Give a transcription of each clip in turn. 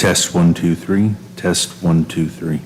Test 1, 2, 3. Test 1, 2, 3.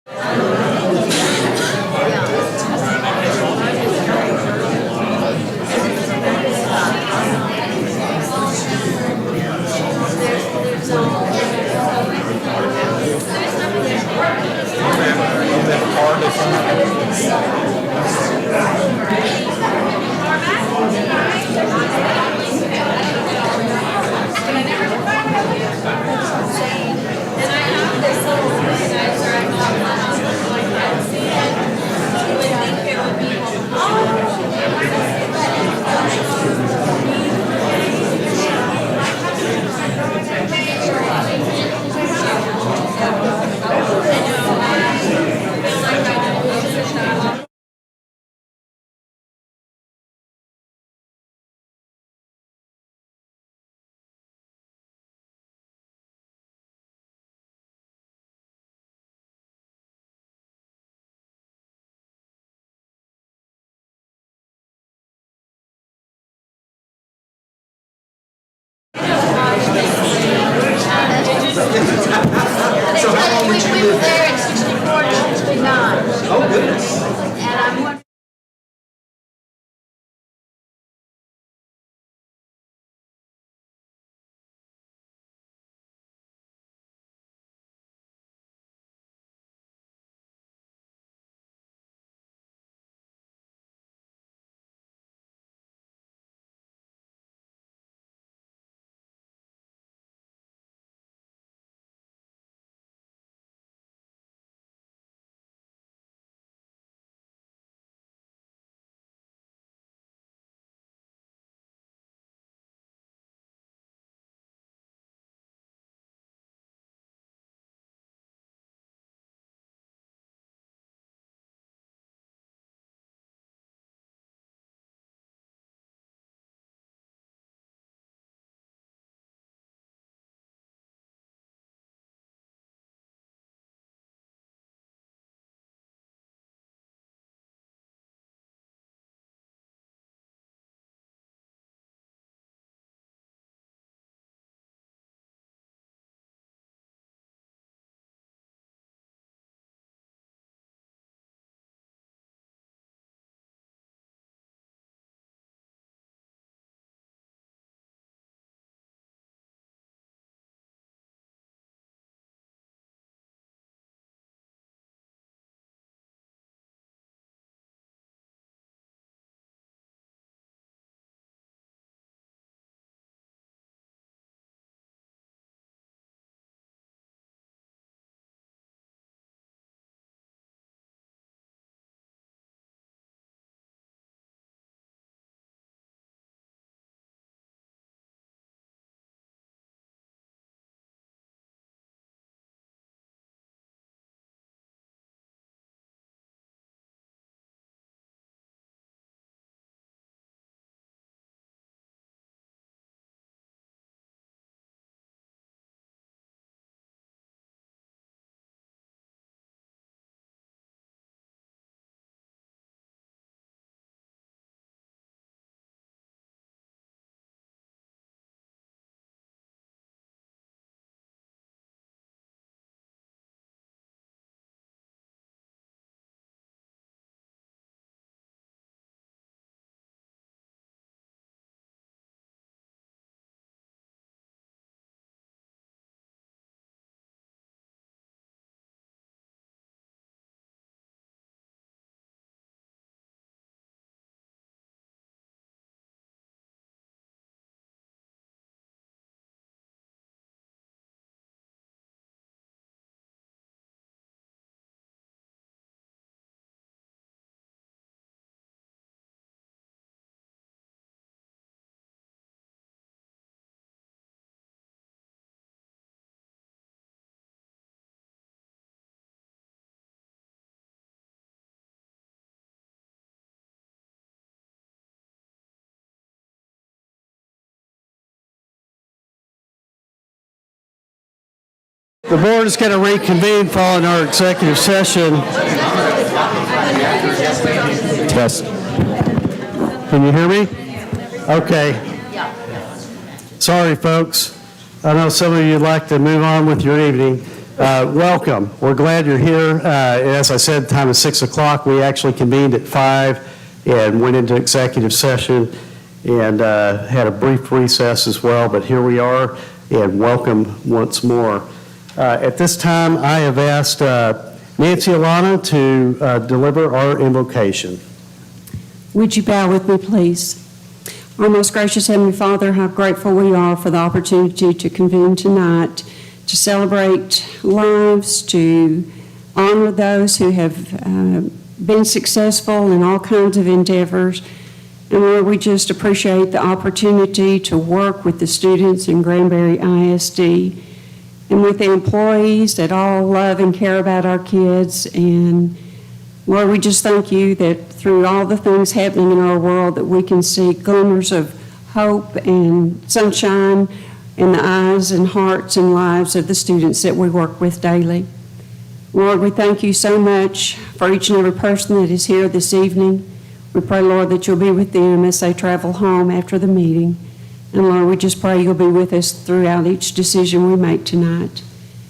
So how long did you live there? In 64 to 69. Oh, goodness. And I'm wondering. The board is going to reconvene following our executive session. Test. Can you hear me? Okay. Sorry, folks. I know some of you would like to move on with your evening. Welcome. We're glad you're here. As I said, the time is 6 o'clock. We actually convened at 5 and went into executive session and had a brief recess as well, but here we are, and welcome once more. At this time, I have asked Nancy Alana to deliver our invocation. Would you bow with me, please? Our most gracious Heavenly Father, how grateful we are for the opportunity to convene tonight to celebrate lives, to honor those who have been successful in all kinds of endeavors. And Lord, we just appreciate the opportunity to work with the students in Granbury ISD and with the employees that all love and care about our kids. And Lord, we just thank you that through all the things happening in our world that we can see glimmers of hope and sunshine in the eyes and hearts and lives of the students that we work with daily. Lord, we thank you so much for each and every person that is here this evening. We pray, Lord, that you'll be with them as they travel home after the meeting. And Lord, we just pray you'll be with us throughout each decision we make tonight.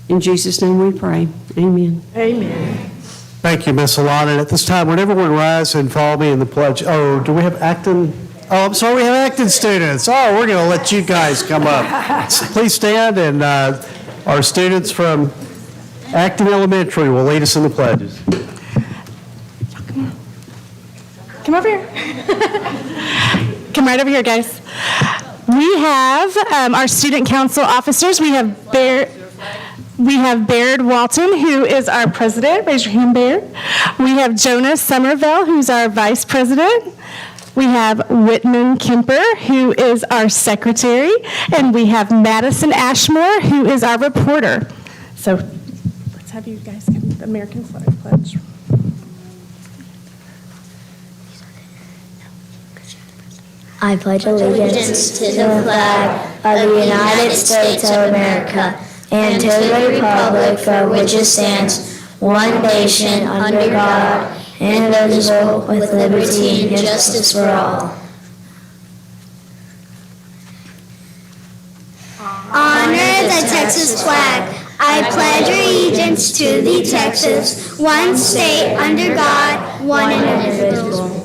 In Jesus' name we pray. Amen. Amen. Thank you, Ms. Alana. And at this time, would everyone rise and follow me in the pledge? Oh, do we have Acton? Oh, I'm sorry, we have Acton students. Oh, we're going to let you guys come up. Please stand, and our students from Acton Elementary will lead us in the pledges. Come over here. Come right over here, guys. We have our student council officers. We have Baird Walton, who is our president. Raise your hand, Baird. We have Jonas Somerville, who's our vice president. We have Whitman Kemper, who is our secretary. And we have Madison Ashmore, who is our reporter. So let's have you guys come the American flag pledge. I pledge allegiance to the flag of the United States of America and to the republic for which it stands, one nation, under God, indivisible, with liberty and justice for all. Honor the Texas flag. I pledge allegiance to the Texas, one state, under God, one and indivisible.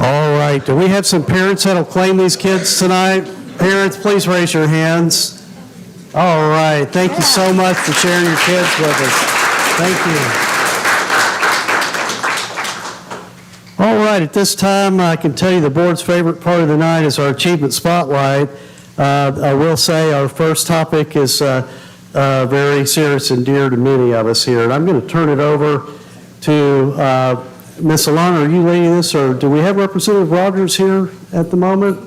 All right, do we have some parents that'll claim these kids tonight? Parents, please raise your hands. All right, thank you so much for sharing your kids with us. Thank you. All right, at this time, I can tell you the board's favorite part of the night is our Achievement Spotlight. I will say our first topic is very serious and dear to many of us here, and I'm going to turn it over to Ms. Alana. Are you leading this, or do we have Representative Rogers here at the moment?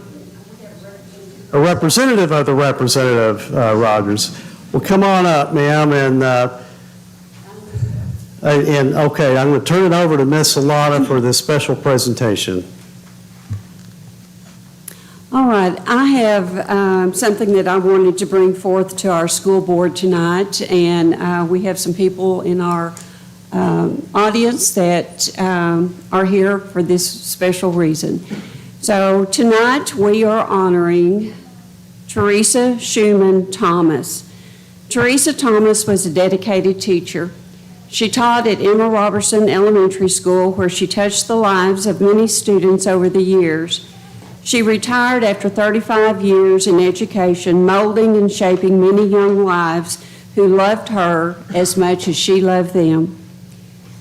A representative of the Representative Rogers. Well, come on up, ma'am, and okay, I'm going to turn it over to Ms. Alana for this special presentation. All right, I have something that I wanted to bring forth to our school board tonight, and we have some people in our audience that are here for this special reason. So tonight we are honoring Teresa Schumann Thomas. Teresa Thomas was a dedicated teacher. She taught at Emma Robertson Elementary School, where she touched the lives of many students over the years. She retired after 35 years in education, molding and shaping many young lives who loved her as much as she loved them.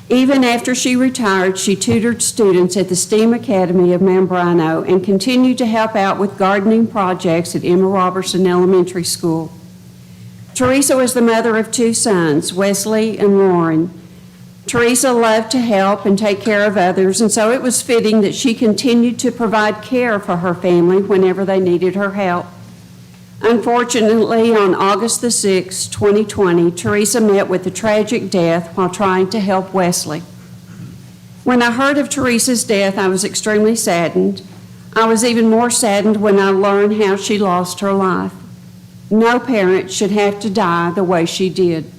Even after she retired, she tutored students at the STEAM Academy of Mambrino and continued to help out with gardening projects at Emma Robertson Elementary School. Teresa was the mother of 2 sons, Wesley and Lauren. Teresa loved to help and take care of others, and so it was fitting that she continued to provide care for her family whenever they needed her help. Unfortunately, on August the 6th, 2020, Teresa met with a tragic death while trying to help Wesley. When I heard of Teresa's death, I was extremely saddened. I was even more saddened when I learned how she lost her life. No parent should have to die the way she did.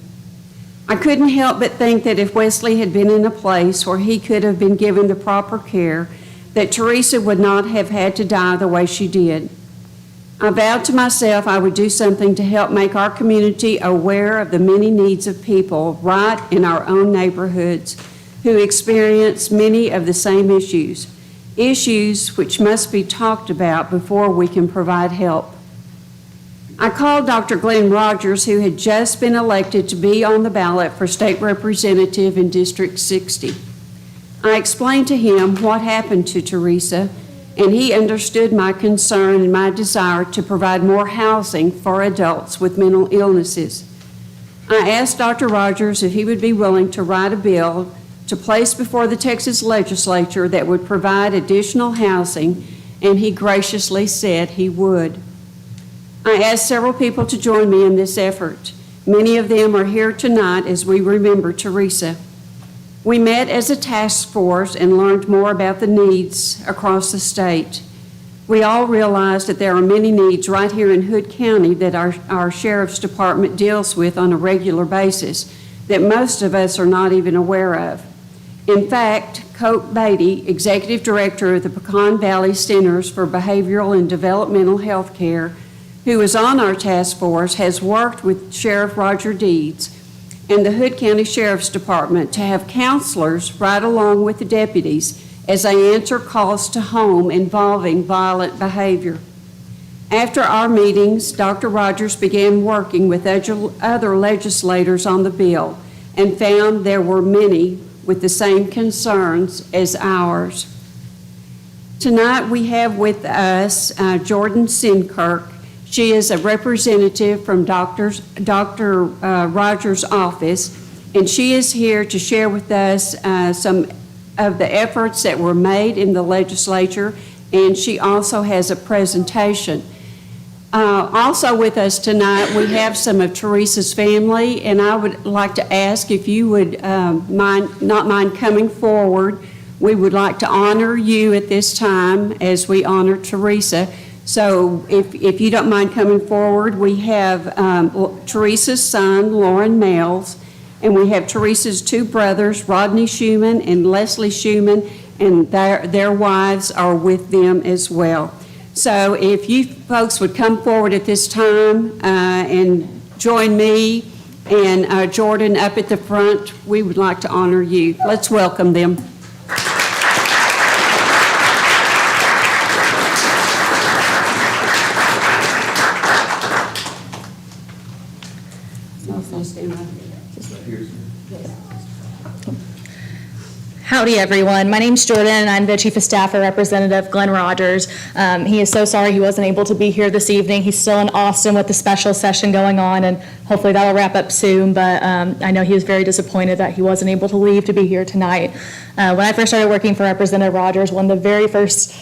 I couldn't help but think that if Wesley had been in a place where he could have been given the proper care, that Teresa would not have had to die the way she did. I vowed to myself I would do something to help make our community aware of the many needs of people right in our own neighborhoods who experience many of the same issues which must be talked about before we can provide help. I called Dr. Glenn Rogers, who had just been elected to be on the ballot for state representative in District 60. I explained to him what happened to Teresa, and he understood my concern and my desire to provide more housing for adults with mental illnesses. I asked Dr. Rogers if he would be willing to write a bill to place before the Texas legislature that would provide additional housing, and he graciously said he would. I asked several people to join me in this effort. Many of them are here tonight as we remember Teresa. We met as a task force and learned more about the needs across the state. We all realized that there are many needs right here in Hood County that our Sheriff's Department deals with on a regular basis that most of us are not even aware of. In fact, Coke Beatty, Executive Director of the Pecan Valley Centers for Behavioral and Developmental Health Care, who is on our task force, has worked with Sheriff Roger Deeds and the Hood County Sheriff's Department to have counselors right along with the deputies as they answer calls to home involving violent behavior. After our meetings, Dr. Rogers began working with other legislators on the bill and found there were many with the same concerns as ours. Tonight we have with us Jordan Sinkirk. She is a representative from Dr. Rogers' office, and she is here to share with us some of the efforts that were made in the legislature, and she also has a presentation. Also with us tonight, we have some of Teresa's family, and I would like to ask if you would not mind coming forward. We would like to honor you at this time as we honor Teresa. So if you don't mind coming forward, we have Teresa's son, Lauren Males, and we have Teresa's 2 brothers, Rodney Schumann and Leslie Schumann, and their wives are with them as well. So if you folks would come forward at this time and join me and Jordan up at the front, we would like to honor you. Let's welcome them. Howdy, everyone. My name's Jordan, and I'm the Chief of Staff for Representative Glenn Rogers. He is so sorry he wasn't able to be here this evening. He's still in Austin with the special session going on, and hopefully that'll wrap up soon, but I know he was very disappointed that he wasn't able to leave to be here tonight. When I first started working for Representative Rogers, one of the very first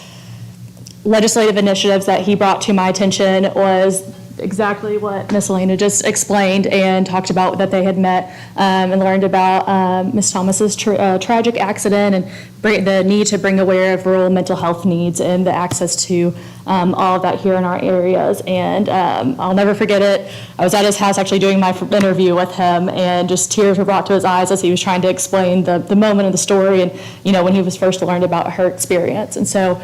legislative initiatives that he brought to my attention was exactly what Miss Elena just explained, and talked about that they had met and learned about Miss Thomas's tragic accident and the need to bring aware of rural mental health needs and the access to all of that here in our areas. And I'll never forget it. I was at his house actually doing my interview with him, and just tears were brought to his eyes as he was trying to explain the moment of the story, and when he was first learned about her experience. And so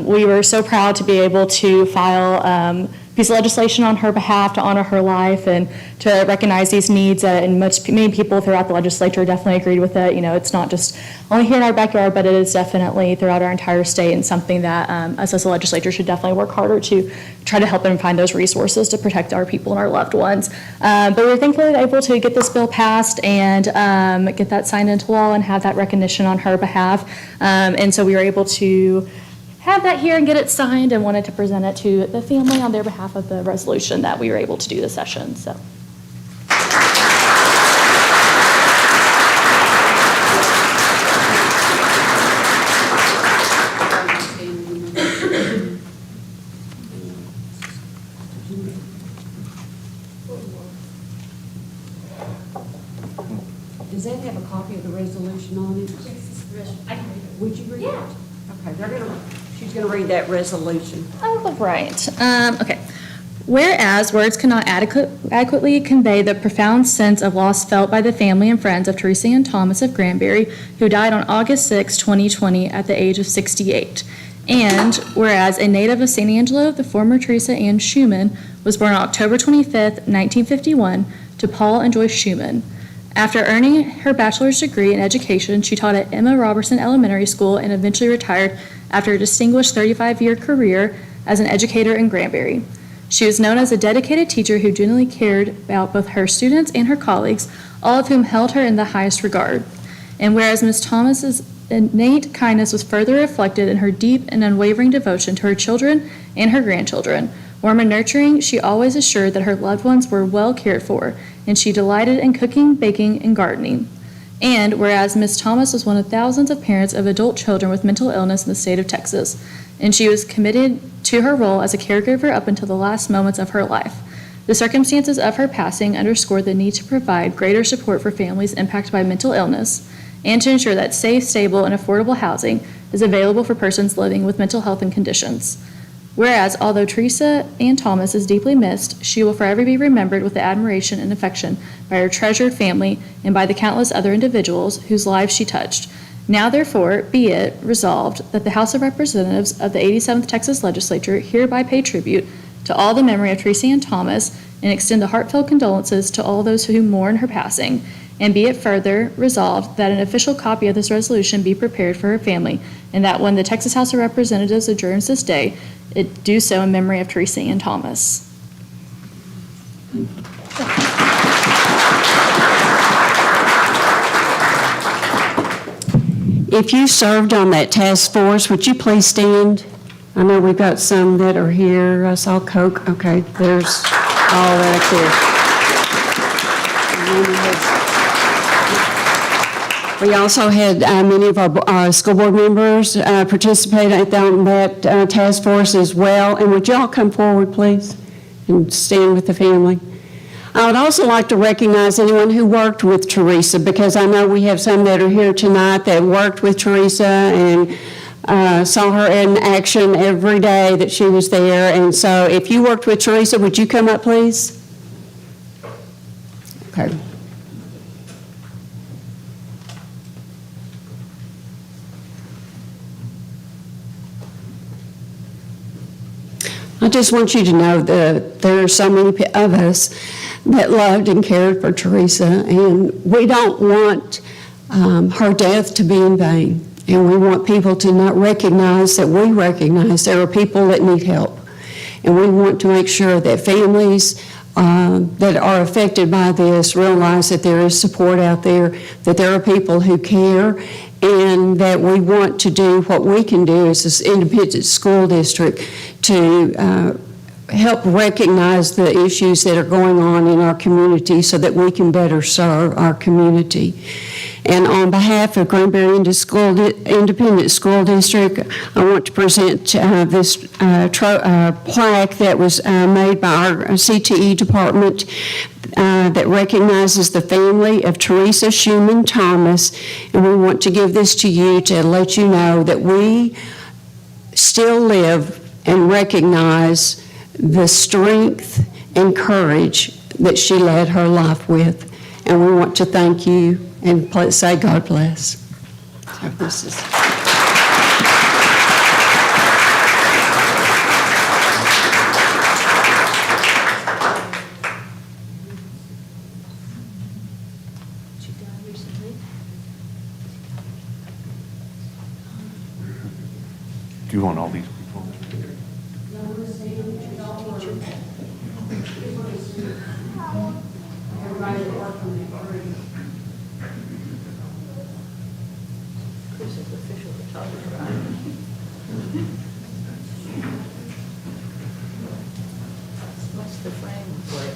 we were so proud to be able to file a piece of legislation on her behalf to honor her life and to recognize these needs, and many people throughout the legislature definitely agreed with it. It's not just only here in our backyard, but it is definitely throughout our entire state, and something that us as a legislature should definitely work harder to try to help them find those resources to protect our people and our loved ones. But we were thankfully able to get this bill passed and get that signed into law and have that recognition on her behalf. And so we were able to have that here and get it signed, and wanted to present it to the family on their behalf of the resolution that we were able to do this session. So. Does that have a copy of the resolution on it? Yes, I can read it. Would you read it? Yeah. Okay, she's going to read that resolution. Oh, right. Okay. Whereas words cannot adequately convey the profound sense of loss felt by the family and friends of Teresa Ann Thomas of Granbury, who died on August 6, 2020, at the age of 68. And whereas a native of San Angelo, the former Teresa Ann Schumann was born on October 25, 1951, to Paul and Joyce Schumann. After earning her bachelor's degree in education, she taught at Emma Robertson Elementary School and eventually retired after a distinguished 35-year career as an educator in Granbury. She was known as a dedicated teacher who genuinely cared about both her students and her colleagues, all of whom held her in the highest regard. And whereas Ms. Thomas's innate kindness was further reflected in her deep and unwavering devotion to her children and her grandchildren, warm and nurturing, she always assured that her loved ones were well cared for, and she delighted in cooking, baking, and gardening. And whereas Ms. Thomas was one of thousands of parents of adult children with mental illness in the state of Texas, and she was committed to her role as a caregiver up until the last moments of her life. The circumstances of her passing underscored the need to provide greater support for families impacted by mental illness, and to ensure that safe, stable, and affordable housing is available for persons living with mental health and conditions. Whereas, although Teresa Ann Thomas is deeply missed, she will forever be remembered with admiration and affection by her treasured family and by the countless other individuals whose lives she touched. Now, therefore, be it resolved that the House of Representatives of the 87th Texas Legislature hereby pay tribute to all the memory of Teresa Ann Thomas and extend the heartfelt condolences to all those who mourn her passing. And be it further resolved that an official copy of this resolution be prepared for her family, and that when the Texas House of Representatives adjourns this day, it do so in memory of Teresa Ann Thomas. If you served on that task force, would you please stand? I know we've got some that are here. I saw Coke. Okay, there's all right there. We also had many of our school board members participate on that task force as well. And would y'all come forward, please, and stand with the family? I would also like to recognize anyone who worked with Teresa, because I know we have some that are here tonight that worked with Teresa and saw her in action every day that she was there. And so if you worked with Teresa, would you come up, please? Okay. I just want you to know that there are so many of us that loved and cared for Teresa, and we don't want her death to be in vain. And we want people to not recognize that we recognize there are people that need help. And we want to make sure that families that are affected by this realize that there is support out there, that there are people who care, and that we want to do what we can do as this independent school district to help recognize the issues that are going on in our community so that we can better serve our community. And on behalf of Granbury Independent School District, I want to present this plaque that was made by our CTE department that recognizes the family of Teresa Schumann Thomas. And we want to give this to you to let you know that we still live and recognize the strength and courage that she led her life with. And we want to thank you and say God bless. So this is... Do you want all these people? What's the frame for it?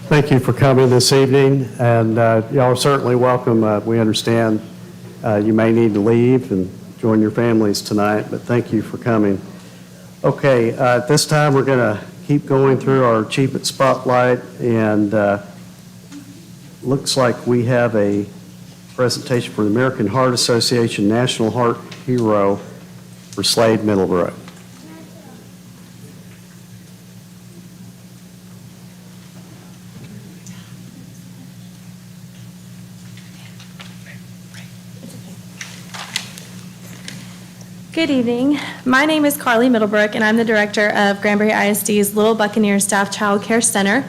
Thank you for coming this evening, and y'all are certainly welcome. We understand you may need to leave and join your families tonight, but thank you for coming. Okay, at this time we're going to keep going through our achievement spotlight, and looks like we have a presentation for the American Heart Association National Heart Hero for Slade Middlebrook. Good evening. My name is Carly Middlebrook, and I'm the director of Granbury ISD's Little Buccaneers Staff Child Care Center.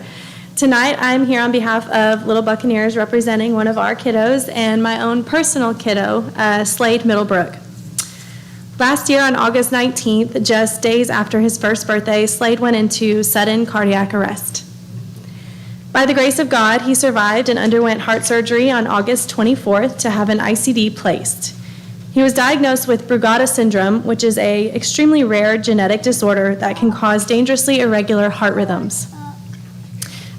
Tonight, I'm here on behalf of Little Buccaneers representing one of our kiddos and my own personal kiddo, Slade Middlebrook. Last year on August 19th, just days after his first birthday, Slade went into sudden cardiac arrest. By the grace of God, he survived and underwent heart surgery on August 24th to have an ICD placed. He was diagnosed with Brugada syndrome, which is an extremely rare genetic disorder that can cause dangerously irregular heart rhythms.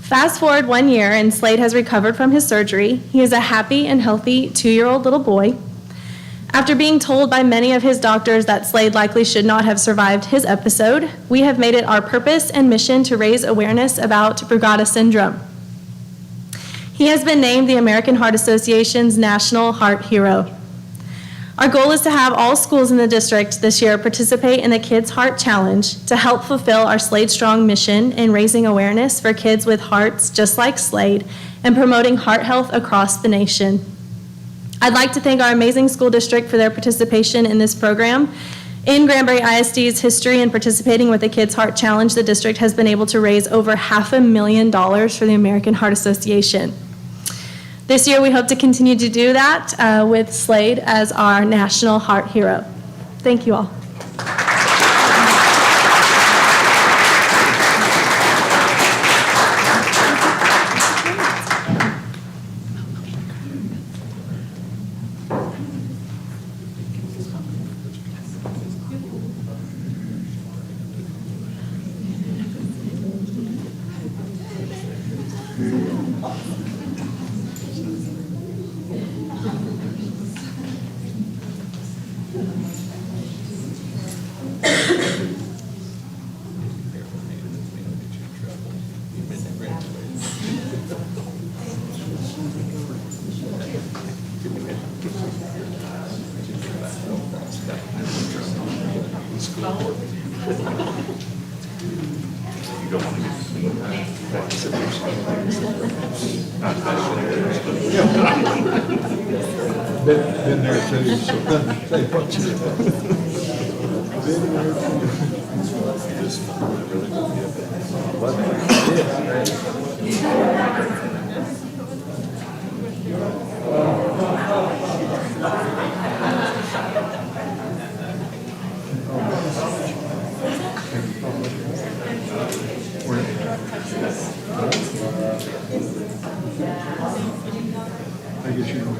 Fast forward 1 year, and Slade has recovered from his surgery. He is a happy and healthy 2-year-old little boy. After being told by many of his doctors that Slade likely should not have survived his episode, we have made it our purpose and mission to raise awareness about Brugada syndrome. He has been named the American Heart Association's National Heart Hero. Our goal is to have all schools in the district this year participate in the Kids Heart Challenge to help fulfill our Slade Strong mission in raising awareness for kids with hearts just like Slade and promoting heart health across the nation. I'd like to thank our amazing school district for their participation in this program. In Granbury ISD's history in participating with the Kids Heart Challenge, the district has been able to raise over $500,000 for the American Heart Association. This year, we hope to continue to do that with Slade as our National Heart Hero. Thank you all. You don't want to get Been there too, so say what you I guess you know.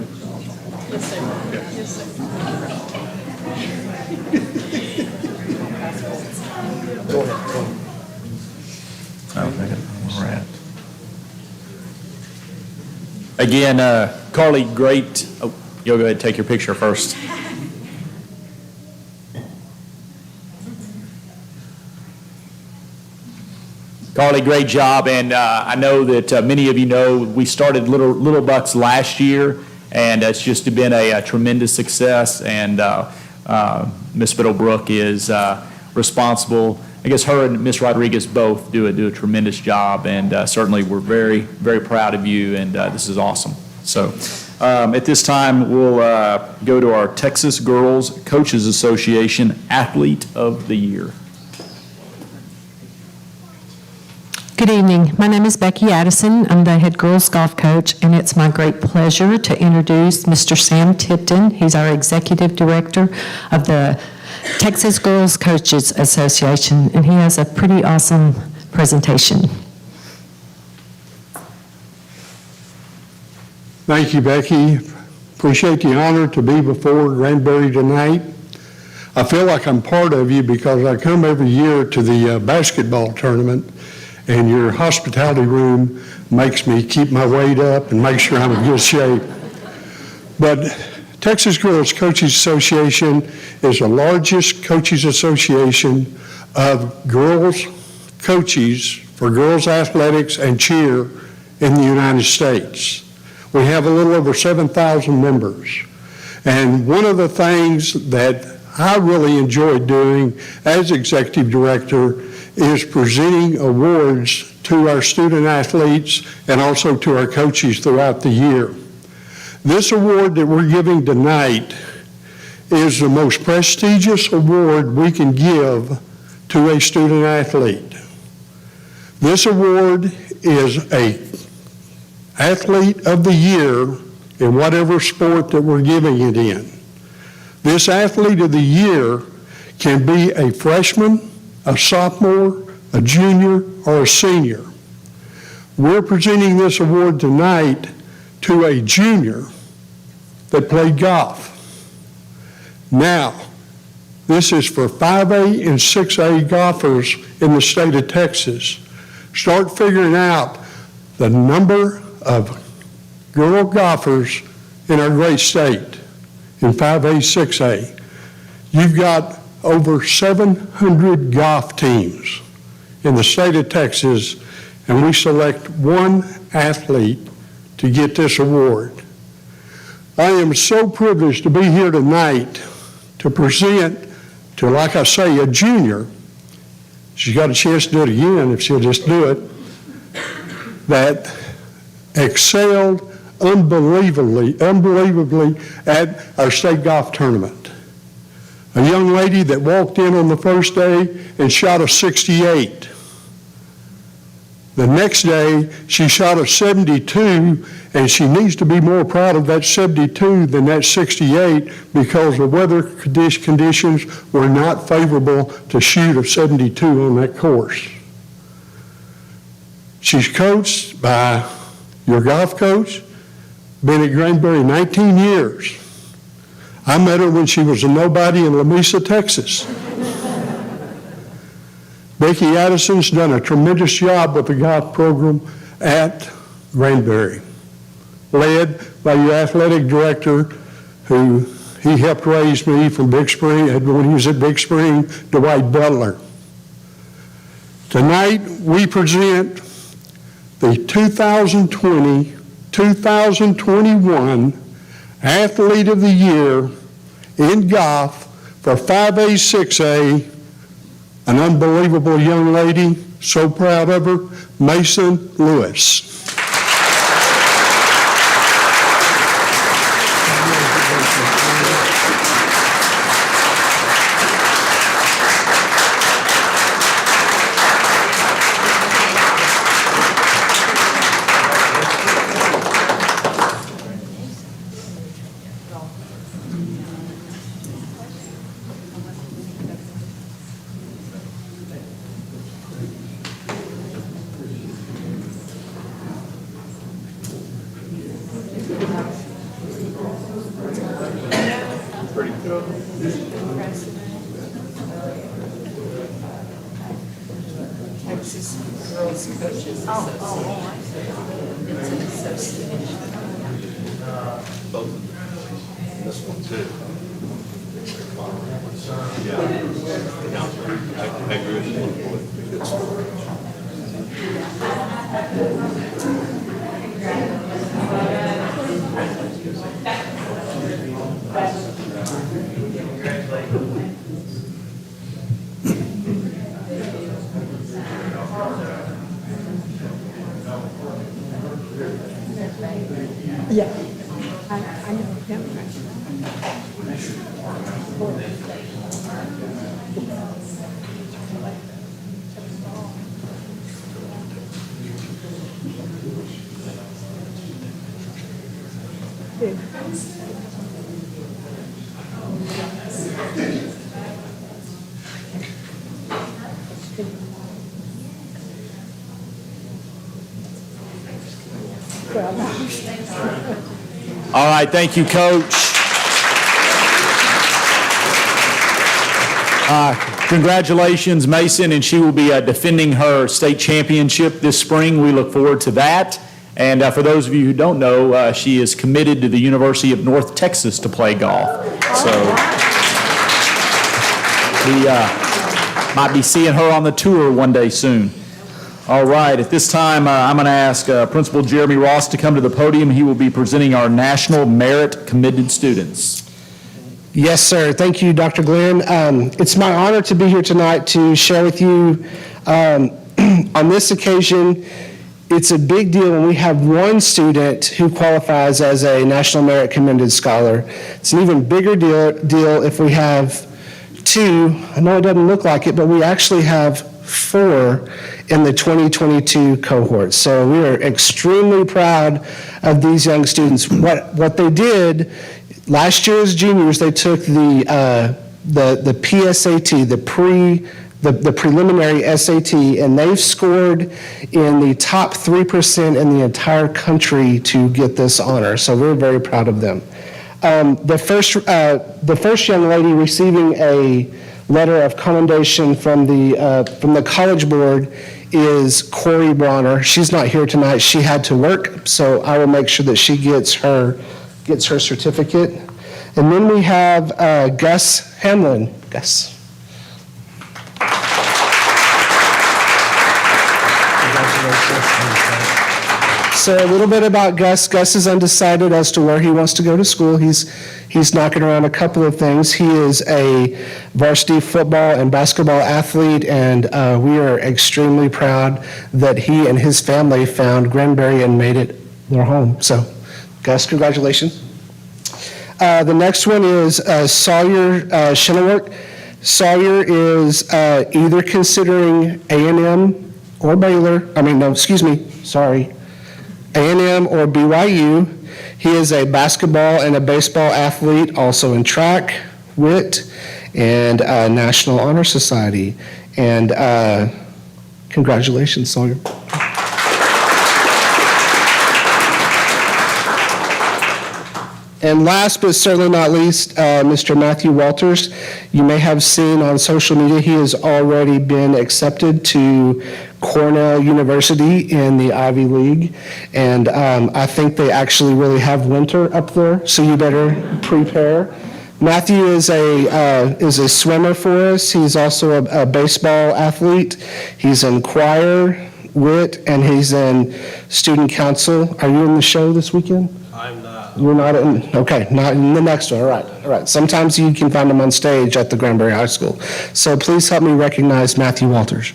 Again, Carly, great. Oh, you'll go ahead and take your picture first. Carly, great job, and I know that many of you know we started Little Bucks last year, and it's just been a tremendous success, and Ms. Fiddlebrook is responsible. I guess her and Ms. Rodriguez both do a tremendous job, and certainly we're very, very proud of you, and this is awesome. So at this time, we'll go to our Texas Girls Coaches Association Athlete of the Year. Good evening. My name is Becky Addison. I'm the head girls golf coach, and it's my great pleasure to introduce Mr. Sam Tipton. He's our executive director of the Texas Girls Coaches Association, and he has a pretty awesome presentation. Thank you, Becky. Appreciate the honor to be before Granbury tonight. I feel like I'm part of you because I come every year to the basketball tournament, and your hospitality room makes me keep my weight up and make sure I'm in good shape. But Texas Girls Coaches Association is the largest coaches association of girls coaches for girls athletics and cheer in the United States. We have a little over 7,000 members. And one of the things that I really enjoy doing as executive director is presenting awards to our student athletes and also to our coaches throughout the year. This award that we're giving tonight is the most prestigious award we can give to a student athlete. This award is a Athlete of the Year in whatever sport that we're giving it in. This Athlete of the Year can be a freshman, a sophomore, a junior, or a senior. We're presenting this award tonight to a junior that played golf. Now, this is for 5A and 6A golfers in the state of Texas. Start figuring out the number of girl golfers in our great state in 5A, 6A. You've got over 700 golf teams in the state of Texas, and we select one athlete to get this award. I am so privileged to be here tonight to present to, like I say, a junior. She's got a chance to do it again if she'll just do it, that excelled unbelievably at our state golf tournament. A young lady that walked in on the first day and shot a 68. The next day, she shot a 72, and she needs to be more proud of that 72 than that 68 because the weather conditions were not favorable to shoot a 72 on that course. She's coached by your golf coach, been at Granbury 19 years. I met her when she was a nobody in Lamesa, Texas. Becky Addison's done a tremendous job with the golf program at Granbury, led by your athletic director, who he helped raise me from Big Spring, when he was at Big Spring, Dwight Butler. Tonight, we present the 2020-2021 Athlete of the Year in golf for 5A, 6A, an unbelievable young lady, so proud of her, Mason Lewis. All right, thank you, Coach. Congratulations, Mason, and she will be defending her state championship this spring. We look forward to that. And for those of you who don't know, she is committed to the University of North Texas to play golf. So we might be seeing her on the tour one day soon. All right, at this time, I'm going to ask Principal Jeremy Ross to come to the podium. He will be presenting our National Merit Committed Students. Yes, sir. Thank you, Dr. Glenn. It's my honor to be here tonight to share with you on this occasion. It's a big deal when we have one student who qualifies as a National Merit Commended Scholar. It's an even bigger deal if we have two. I know it doesn't look like it, but we actually have 4 in the 2022 cohort. So we are extremely proud of these young students. What they did last year as juniors, they took the PSAT, the preliminary SAT, and they've scored in the top 3% in the entire country to get this honor. So we're very proud of them. The first young lady receiving a letter of commendation from the College Board is Corey Bronner. She's not here tonight. She had to work, so I will make sure that she gets her certificate. And then we have Gus Hamlin. Gus. So a little bit about Gus. Gus is undecided as to where he wants to go to school. He's knocking around a couple of things. He is a varsity football and basketball athlete, and we are extremely proud that he and his family found Granbury and made it their home. So, Gus, congratulations. The next one is Sawyer Shinnework. Sawyer is either considering A&M or Baylor. A&M or BYU. He is a basketball and a baseball athlete, also in track, WIT, and National Honor Society. And congratulations, Sawyer. And last but certainly not least, Mr. Matthew Walters. You may have seen on social media he has already been accepted to Cornell University in the Ivy League. And I think they actually really have winter up there, so you better prepare. Matthew is a swimmer for us. He's also a baseball athlete. He's in choir, WIT, and he's in student council. Are you in the show this weekend? I'm not. You're not in, okay, not in the next one, all right, all right. Sometimes you can find them on stage at the Granbury High School. So please help me recognize Matthew Walters.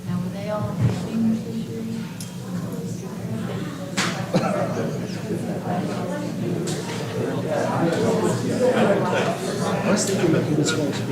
Now, were they all seniors this year? I was thinking about who this one to be.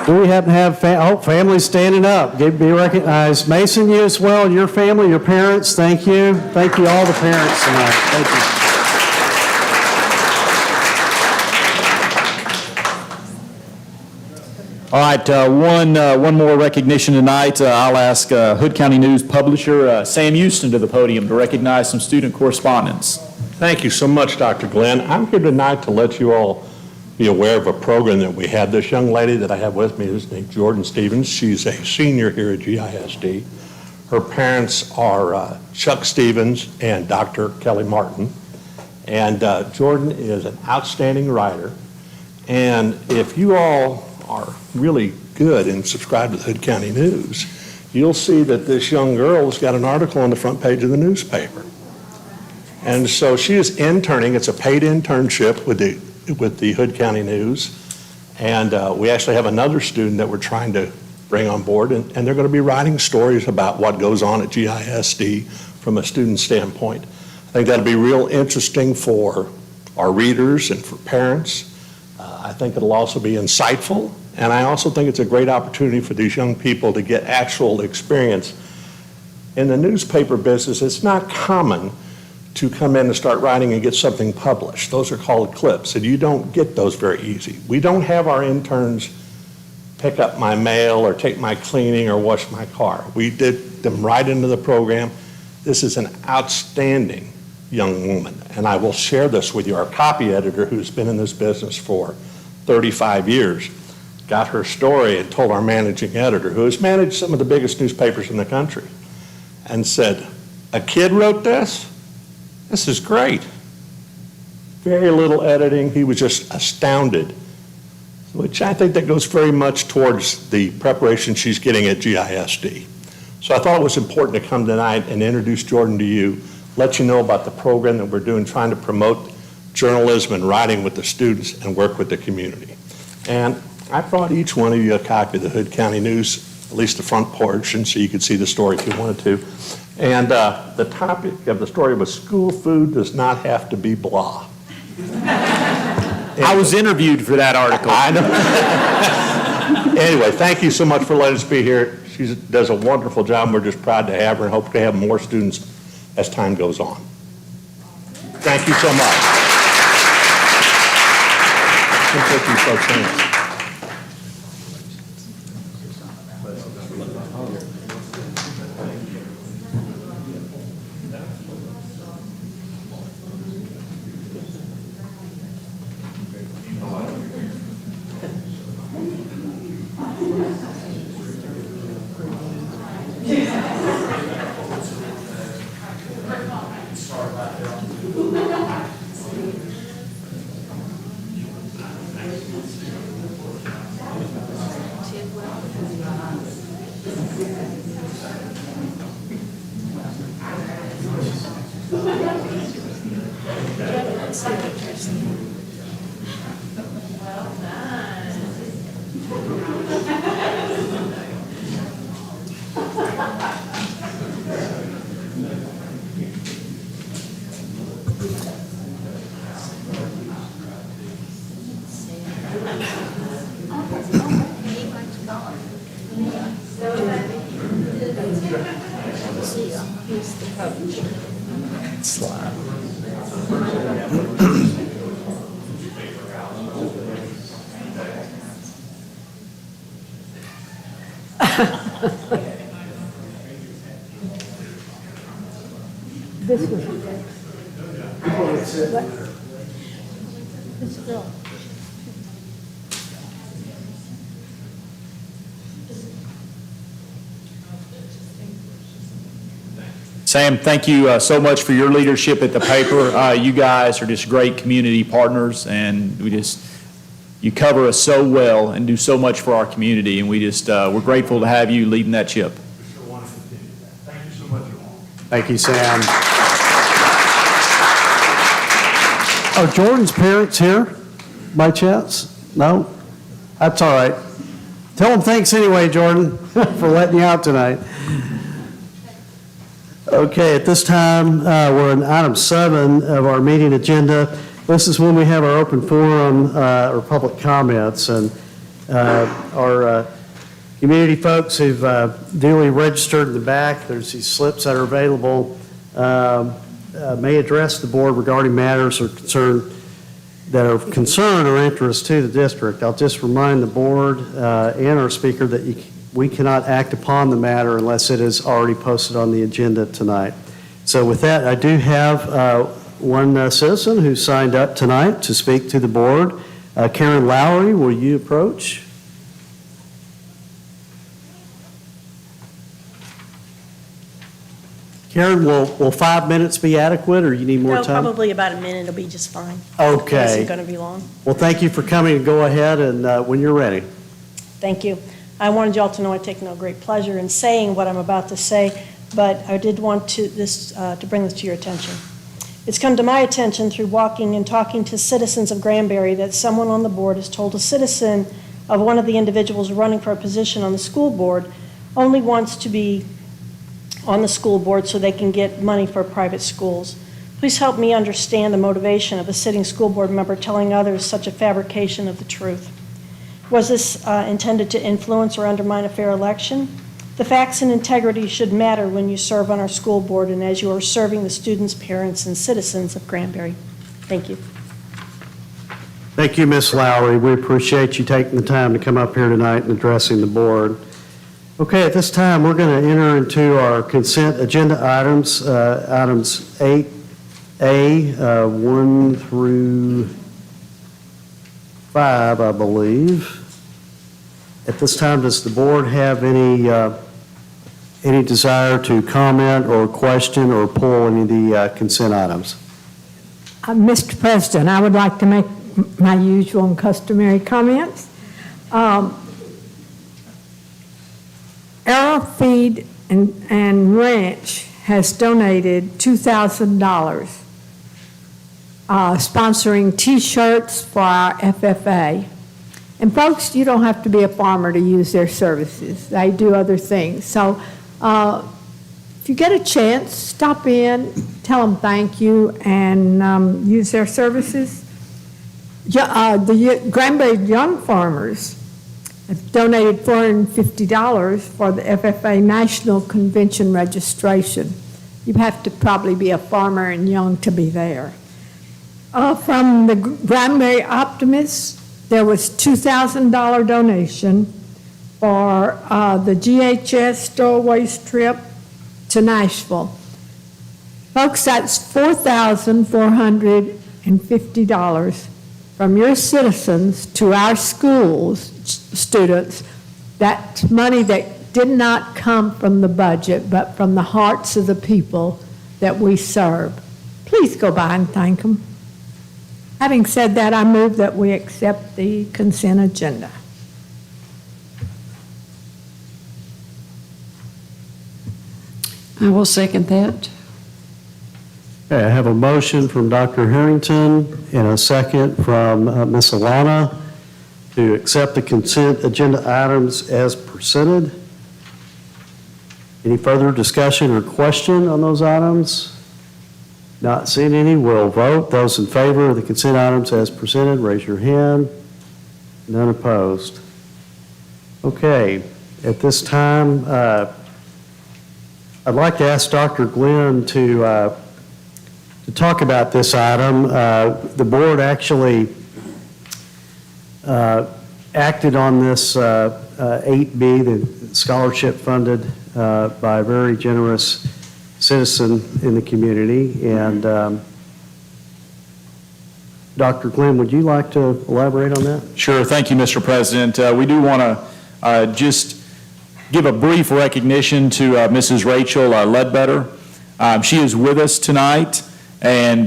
Do we happen to have, families standing up? Be recognized. Mason, you as well, and your family, your parents, thank you. Thank you, all the parents tonight. Thank you. All right, one more recognition tonight. I'll ask Hood County News publisher Sam Houston to the podium to recognize some student correspondents. Thank you so much, Dr. Glenn. I'm here tonight to let you all be aware of a program that we had. This young lady that I have with me is named Jordan Stevens. She's a senior here at GISD. Her parents are Chuck Stevens and Dr. Kelly Martin. And Jordan is an outstanding writer. And if you all are really good and subscribe to the Hood County News, you'll see that this young girl has got an article on the front page of the newspaper. And so she is interning. It's a paid internship with the Hood County News. And we actually have another student that we're trying to bring on board, and they're going to be writing stories about what goes on at GISD from a student standpoint. I think that'll be real interesting for our readers and for parents. I think it'll also be insightful, and I also think it's a great opportunity for these young people to get actual experience. In the newspaper business, it's not common to come in and start writing and get something published. Those are called clips, and you don't get those very easy. We don't have our interns pick up my mail or take my cleaning or wash my car. We did them right into the program. This is an outstanding young woman, and I will share this with you. Our copy editor, who's been in this business for 35 years, got her story and told our managing editor, who has managed some of the biggest newspapers in the country, and said, "A kid wrote this? This is great." Very little editing. He was just astounded, which I think that goes very much towards the preparation she's getting at GISD. So I thought it was important to come tonight and introduce Jordan to you, let you know about the program that we're doing, trying to promote journalism and writing with the students and work with the community. And I brought each one of you a copy of the Hood County News, at least the front portion, so you could see the story if you wanted to. And the topic of the story was "School Food Does Not Have to Be Blah." I was interviewed for that article. I know. Anyway, thank you so much for letting us be here. She does a wonderful job, and we're just proud to have her and hope to have more students as time goes on. Thank you so much. Thank you, folks. Sam, thank you so much for your leadership at the paper. You guys are just great community partners, and you cover us so well and do so much for our community, and we're grateful to have you leading that ship. Thank you so much. Thank you, Sam. Are Jordan's parents here by chance? No? That's all right. Tell them thanks anyway, Jordan, for letting you out tonight. Okay, at this time, we're on item 7 of our meeting agenda. This is when we have our open forum or public comments, and our community folks who've duly registered in the back, there's these slips that are available, may address the board regarding matters or that are of concern or interest to the district. I'll just remind the board and our speaker that we cannot act upon the matter unless it is already posted on the agenda tonight. So with that, I do have one citizen who signed up tonight to speak to the board. Karen Lowry, will you approach? Karen, will 5 minutes be adequate, or you need more time? No, probably about a minute will be just fine. Okay. It isn't going to be long. Well, thank you for coming, and go ahead and when you're ready. Thank you. I wanted y'all to know I take no great pleasure in saying what I'm about to say, but I did want to bring this to your attention. It's come to my attention through walking and talking to citizens of Granbury that someone on the board has told a citizen of one of the individuals running for a position on the school board only wants to be on the school board so they can get money for private schools. Please help me understand the motivation of a sitting school board member telling others such a fabrication of the truth. Was this intended to influence or undermine a fair election? The facts and integrity should matter when you serve on our school board and as you are serving the students, parents, and citizens of Granbury. Thank you. Thank you, Ms. Lowry. We appreciate you taking the time to come up here tonight and addressing the board. Okay, at this time, we're going to enter into our consent agenda items, items 8A, 1 through 5, I believe. At this time, does the board have any desire to comment or question or pull any of the consent items? Mr. President, I would like to make my usual and customary comments. Arrow Feed and Ranch has donated $2,000 sponsoring T-shirts for our FFA. And folks, you don't have to be a farmer to use their services. They do other things. So if you get a chance, stop in, tell them thank you, and use their services. The Granbury Young Farmers have donated $450 for the FFA National Convention registration. You have to probably be a farmer and young to be there. From the Granbury Optimists, there was $2,000 donation for the GHS Stowaways trip to Nashville. Folks, that's $4,450 from your citizens to our schools, students. That's money that did not come from the budget, but from the hearts of the people that we serve. Please go by and thank them. Having said that, I move that we accept the consent agenda. I will second that. Okay, I have a motion from Dr. Harrington and a second from Ms. Alana to accept the consent agenda items as presented. Any further discussion or question on those items? Not seeing any, we'll vote. Those in favor of the consent items as presented, raise your hand. None opposed. Okay, At this time, I'd like to ask Dr. Glenn to talk about this item. The board actually acted on this 8B, the scholarship funded by a very generous citizen in the community. And Dr. Glenn, would you like to elaborate on that? Sure. Thank you, Mr. President. We do want to just give a brief recognition to Mrs. Rachel Ledbetter. She is with us tonight, and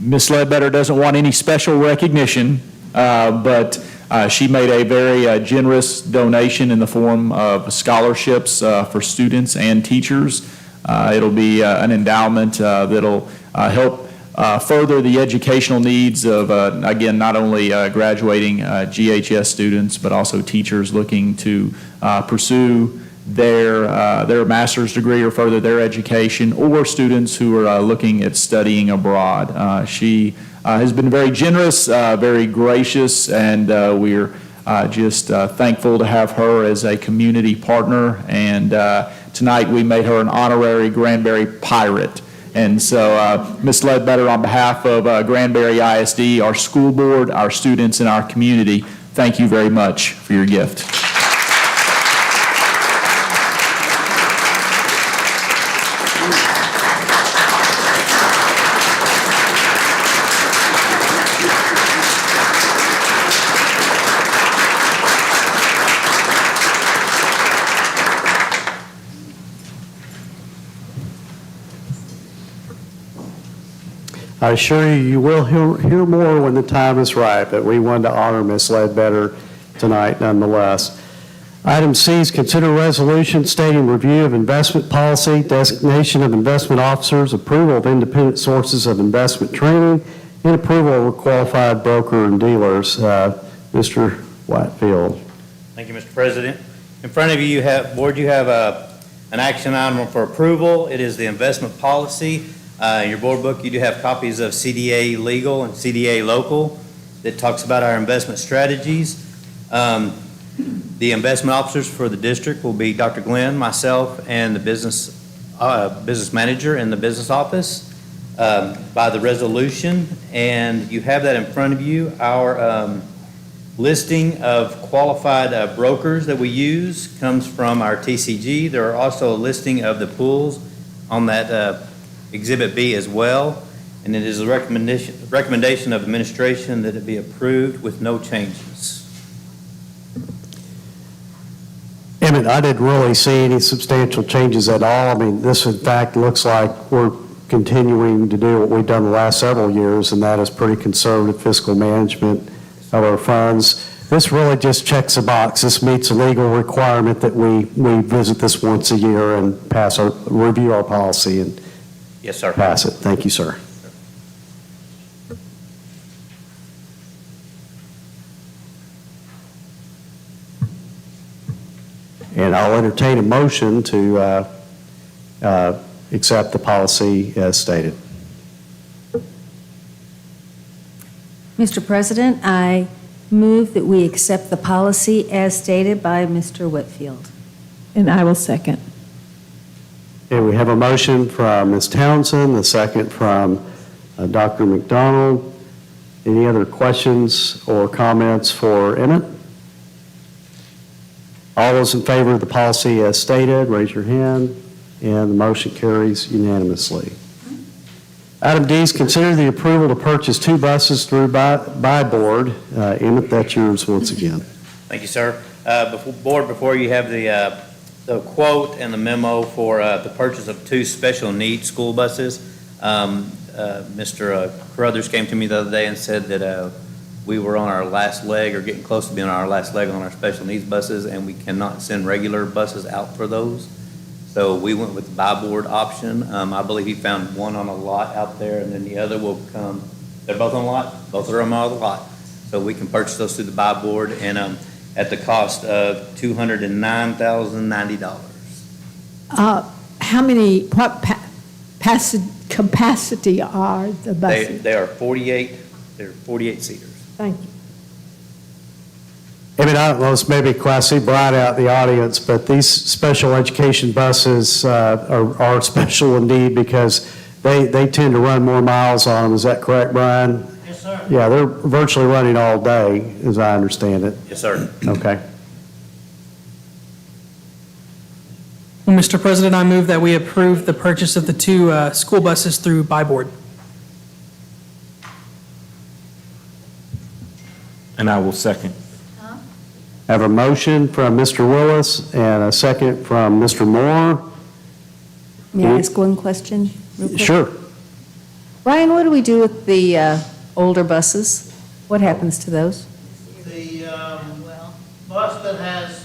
Ms. Ledbetter doesn't want any special recognition, but she made a very generous donation in the form of scholarships for students and teachers. It'll be an endowment that'll help further the educational needs of, again, not only graduating GHS students, but also teachers looking to pursue their master's degree or further their education, or students who are looking at studying abroad. She has been very generous, very gracious, and we're just thankful to have her as a community partner. And tonight we made her an honorary Granbury Pirate. And so, Ms. Ledbetter, on behalf of Granbury ISD, our school board, our students, and our community, thank you very much for your gift. I assure you, you will hear more when the time is right, but we wanted to honor Ms. Ledbetter tonight nonetheless. Item C is consider resolution stating review of investment policy, designation of investment officers, approval of independent sources of investment training, and approval of qualified broker and dealers. Mr. Whitefield. Thank you, Mr. President. In front of you, you have an action item for approval. It is the investment policy. In your board book, you do have copies of CDA Legal and CDA Local that talks about our investment strategies. The investment officers for the district will be Dr. Glenn, myself, and the business manager in the business office by the resolution. And you have that in front of you. Our listing of qualified brokers that we use comes from our TCG. There are also a listing of the pools on that Exhibit B as well, and it is a recommendation of administration that it be approved with no changes. Emmett, I didn't really see any substantial changes at all. I mean, this in fact looks like we're continuing to do what we've done the last several years, and that is pretty conservative fiscal management of our funds. This really just checks a box. This meets a legal requirement that we visit this once a year and review our policy and yes, sir. Pass it. Thank you, sir. And I'll entertain a motion to accept the policy as stated. Mr. President, I move that we accept the policy as stated by Mr. Whitfield. And I will second. And we have a motion from Ms. Townsend, a second from Dr. McDonald. Any other questions or comments for Emmett? All those in favor of the policy as stated, raise your hand, and the motion carries unanimously. Item D is consider the approval to purchase 2 buses through by board. Emmett, that's yours once again. Thank you, sir. Before you have the quote and the memo for the purchase of 2 special needs school buses. Mr. Carruthers came to me the other day and said that we were on our last leg or getting close to being on our last leg on our special needs buses, and we cannot send regular buses out for those. So we went with the buy board option. I believe he found one on a lot out there, and then the other will come. They're both on a lot. Both of them are on the lot. So we can purchase those through the buy board, and at the cost of $209,090. How many, what capacity are the buses? They are 48, they're 48 seaters. Thank you. I mean, I don't know, it's maybe Class C Brian out in the audience, but these special education buses are special indeed because they tend to run more miles on them. Is that correct, Brian? Yes, sir. Yeah, they're virtually running all day, as I understand it. Yes, sir. Okay. Well, Mr. President, I move that we approve the purchase of the two school buses through Buy Board. And I will second. I have a motion from Mr. Willis and a second from Mr. Moore. May I ask one question real quick? Sure. Ryan, what do we do with the older buses? What happens to those? The bus that has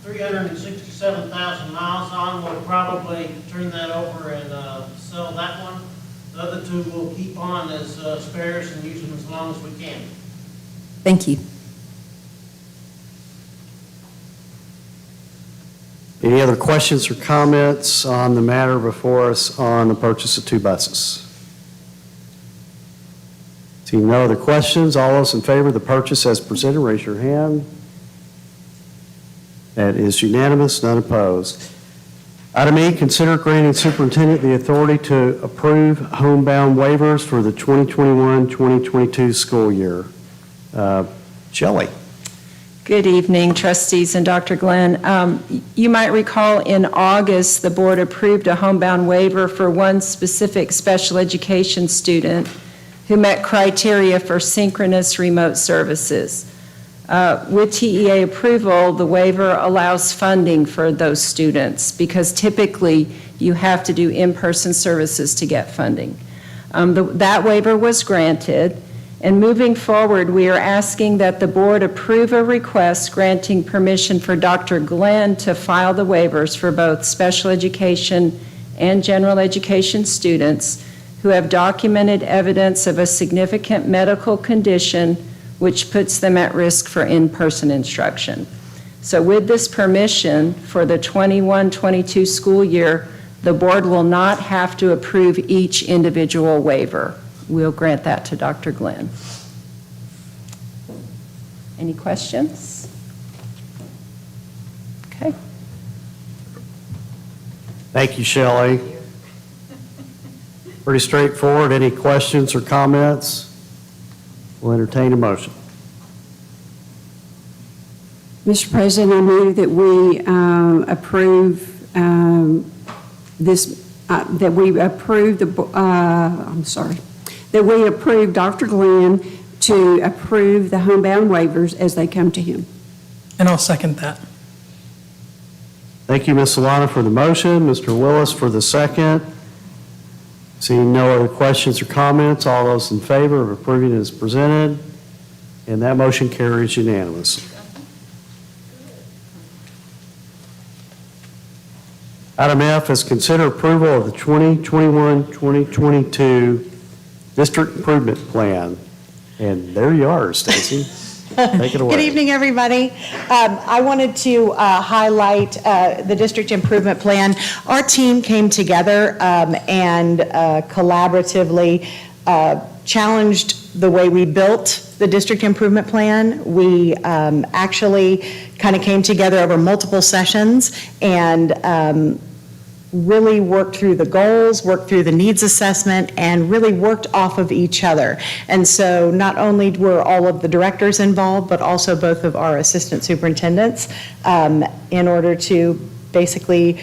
367,000 miles on, we'll probably turn that over and sell that one. The other two we'll keep on as spares and use them as long as we can. Thank you. Any other questions or comments on the matter before us on the purchase of two buses? Seeing no other questions, all those in favor of the purchase as presented, raise your hand. That is unanimous, none opposed. Item E, consider granting superintendent the authority to approve homebound waivers for the 2021-2022 school year. Shelley. Good evening, trustees and Dr. Glenn. You might recall in August, the board approved a homebound waiver for one specific special education student who met criteria for synchronous remote services. With TEA approval, the waiver allows funding for those students because typically you have to do in-person services to get funding. That waiver was granted. And moving forward, we are asking that the board approve a request granting permission for Dr. Glenn to file the waivers for both special education and general education students who have documented evidence of a significant medical condition which puts them at risk for in-person instruction. So with this permission for the 21-22 school year, the board will not have to approve each individual waiver. We'll grant that to Dr. Glenn. Any questions? Okay. Thank you, Shelley. Pretty straightforward. Any questions or comments? We'll entertain a motion. Mr. President, I move that we approve that we approve Dr. Glenn to approve the homebound waivers as they come to him. And I'll second that. Thank you, Ms. Solano, for the motion. Mr. Willis for the second. Seeing no other questions or comments, all those in favor of approving as presented, and that motion carries unanimously. Item F is consider approval of the 2021-2022 District Improvement Plan. And there you are, Stacy. Take it away. Good evening, everybody. I wanted to highlight the District Improvement Plan. Our team came together and collaboratively challenged the way we built the District Improvement Plan. We actually kind of came together over multiple sessions and really worked through the goals, worked through the needs assessment, and really worked off of each other. And so not only were all of the directors involved, but also both of our assistant superintendents in order to basically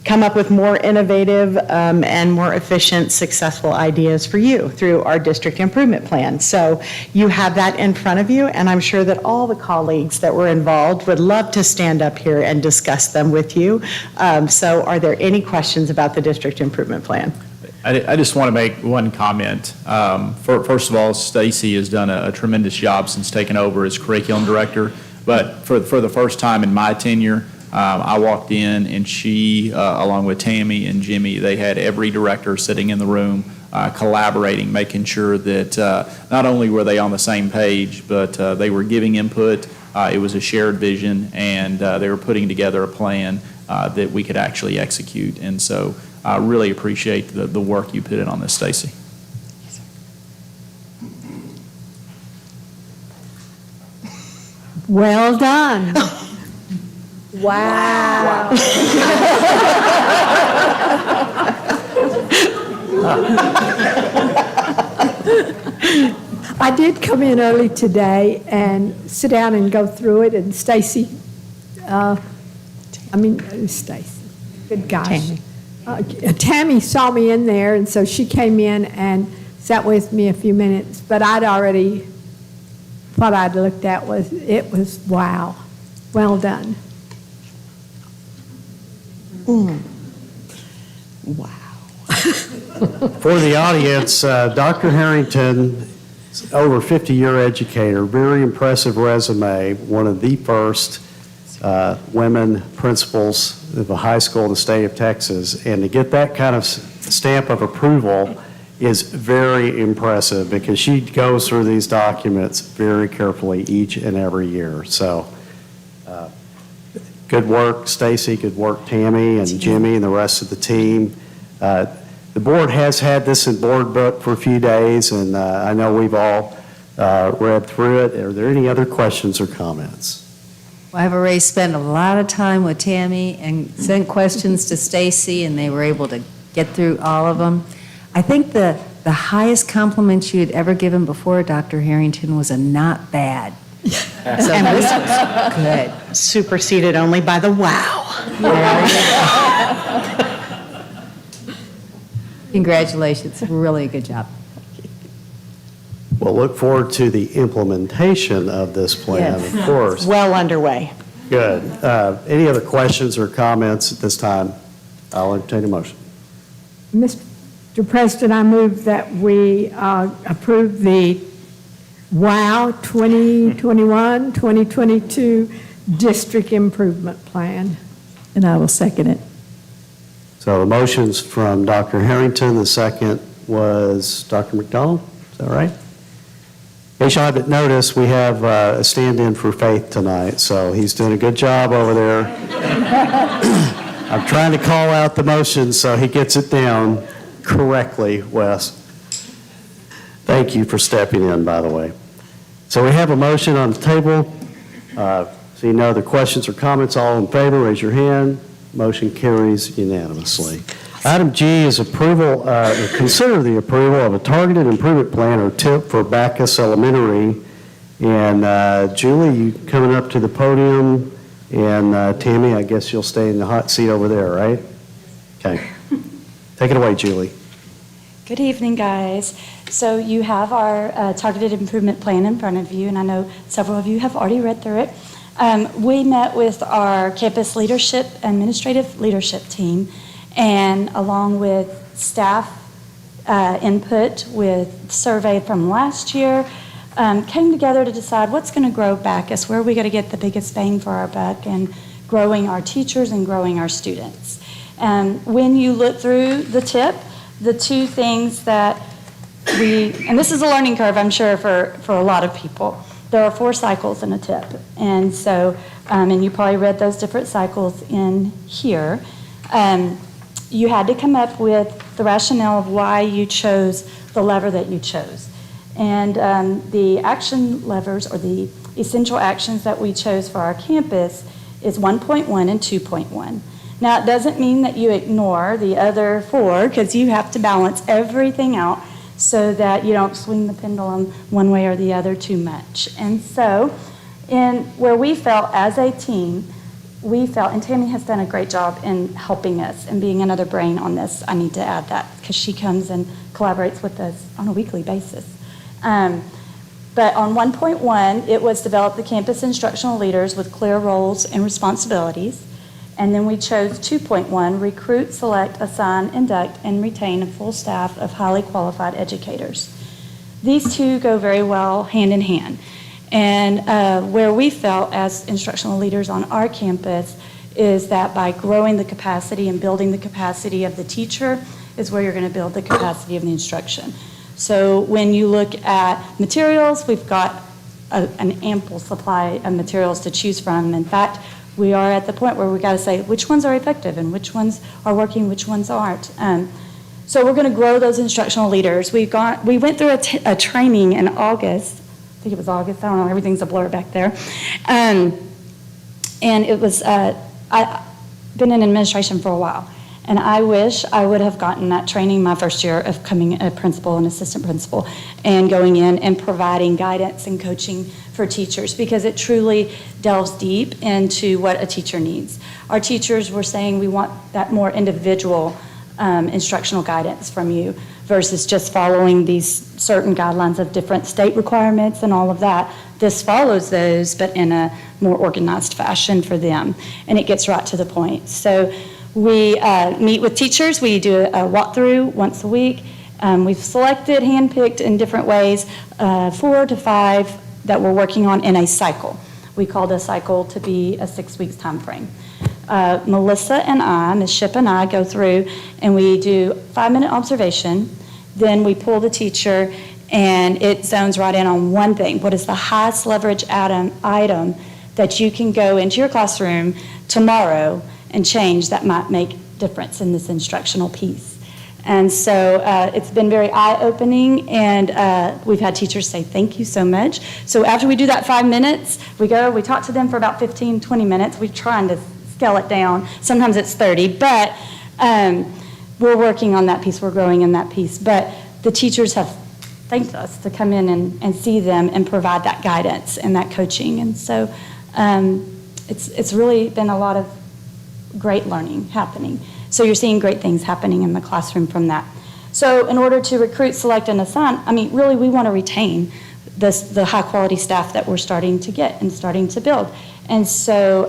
come up with more innovative and more efficient, successful ideas for you through our district improvement plan. So you have that in front of you, and I'm sure that all the colleagues that were involved would love to stand up here and discuss them with you. So are there any questions about the district improvement plan? I just want to make one comment. First of all, Stacy has done a tremendous job since taking over as curriculum director, but for the first time in my tenure, I walked in and she, along with Tammy and Jimmy, they had every director sitting in the room collaborating, making sure that not only were they on the same page, but they were giving input. It was a shared vision, and they were putting together a plan that we could actually execute. And so I really appreciate the work you put in on this, Stacy. Well done. Wow. I did come in early today and sit down and go through it, and Stacy, Stacy, good gosh. Tammy saw me in there, and so she came in and sat with me a few minutes, but I'd already, what I'd looked at it was wow. Well done. Wow. For the audience, Dr. Harrington, over 50-year educator, very impressive resume, one of the first women principals of a high school in the state of Texas, and to get that kind of stamp of approval is very impressive because she goes through these documents very carefully each and every year. So good work, Stacy, good work, Tammy and Jimmy and the rest of the team. The board has had this in board book for a few days, and I know we've all read through it. Are there any other questions or comments? Well, I've already spent a lot of time with Tammy and sent questions to Stacy, and they were able to get through all of them. I think the highest compliment you had ever given before, Dr. Harrington, was a not bad. So this was good. Superseded only by the wow. Congratulations, really a good job. We'll look forward to the implementation of this plan, Yes. of course. Well underway. Good. Any other questions or comments at this time? I'll entertain a motion. Mr. President, I move that we approve the WOW 2021-2022 District Improvement Plan. And I will second it. So the motion's from Dr. Harrington. The second was Dr. McDonald. Is that right? In case y'all haven't noticed, we have a stand-in for Faith tonight, so he's doing a good job over there. I'm trying to call out the motion so he gets it down correctly, Wes. Thank you for stepping in, by the way. So we have a motion on the table. So you know the questions or comments, all in favor, raise your hand. Motion carries unanimously. Item G is approval, consider the approval of a targeted improvement plan or TIP for Bacchus Elementary. And Julie, you coming up to the podium, and Tammy, I guess you'll stay in the hot seat over there, right? Okay. Take it away, Julie. Good evening, guys. So you have our targeted improvement plan in front of you, and I know several of you have already read through it. We met with our campus leadership, administrative leadership team, and along with staff input with survey from last year, came together to decide what's going to grow Bacchus, where are we going to get the biggest bang for our buck, and growing our teachers and growing our students. When you look through the TIP, the two things that and this is a learning curve, I'm sure, for a lot of people. There are 4 cycles in a TIP. And so, and you probably read those different cycles in here. You had to come up with the rationale of why you chose the lever that you chose. And the action levers, or the essential actions that we chose for our campus, is 1.1 and 2.1. Now, it doesn't mean that you ignore the other 4, because you have to balance everything out so that you don't swing the pendulum one way or the other too much. And so, where we felt as a team, and Tammy has done a great job in helping us and being another brain on this. I need to add that, because she comes and collaborates with us on a weekly basis. But on 1.1, it was develop the campus instructional leaders with clear roles and responsibilities. And then we chose 2.1, recruit, select, assign, induct, and retain a full staff of highly qualified educators. These two go very well hand in hand. And where we felt as instructional leaders on our campus is that by growing the capacity and building the capacity of the teacher is where you're going to build the capacity of the instruction. So when you look at materials, we've got an ample supply of materials to choose from. In fact, we are at the point where we've got to say which ones are effective and which ones are working, which ones aren't. So we're going to grow those instructional leaders. We went through a training in August think it was August, I don't know, everything's a blur back there. And it was, I've been in administration for a while, and I wish I would have gotten that training my first year of becoming a principal and assistant principal and going in and providing guidance and coaching for teachers, because it truly delves deep into what a teacher needs. Our teachers were saying we want that more individual instructional guidance from you versus just following these certain guidelines of different state requirements and all of that. This follows those, but in a more organized fashion for them, and it gets right to the point. So we meet with teachers. We do a walkthrough once a week. We've selected, handpicked in different ways, 4 to 5 that we're working on in a cycle. We call the cycle to be a 6 weeks time frame. Melissa and I, Ms. Ship and I, go through and we do 5-minute observation. Then we pull the teacher and it zones right in on one thing. What is the highest leverage item that you can go into your classroom tomorrow and change that might make difference in this instructional piece? And so it's been very eye-opening, and we've had teachers say, thank you so much. So after we do that 5 minutes, we talk to them for about 15, 20 minutes. We're trying to scale it down. Sometimes it's 30, but we're working on that piece. We're growing in that piece. But the teachers have thanked us to come in and see them and provide that guidance and that coaching. And so it's really been a lot of great learning happening. So you're seeing great things happening in the classroom from that. So in order to recruit, select, and assign, I mean, really we want to retain the high-quality staff that we're starting to get and starting to build. And so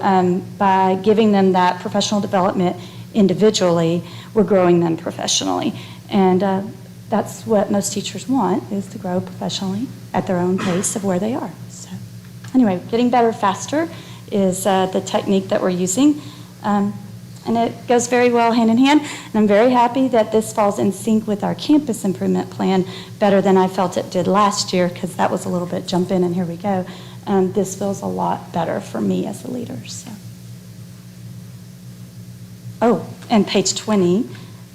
by giving them that professional development individually, we're growing them professionally. And that's what most teachers want, is to grow professionally at their own pace of where they are. So anyway, getting better faster is the technique that we're using. And it goes very well hand in hand. And I'm very happy that this falls in sync with our campus improvement plan better than I felt it did last year, because that was a little bit jump in and here we go. This feels a lot better for me as a leader. So. Oh, and page 20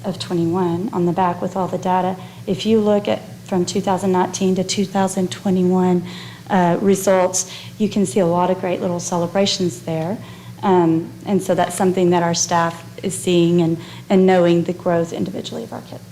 of 21 on the back with all the data. If you look at from 2019 to 2021 results, you can see a lot of great little celebrations there. And so that's something that our staff is seeing and knowing the growth individually of our kids.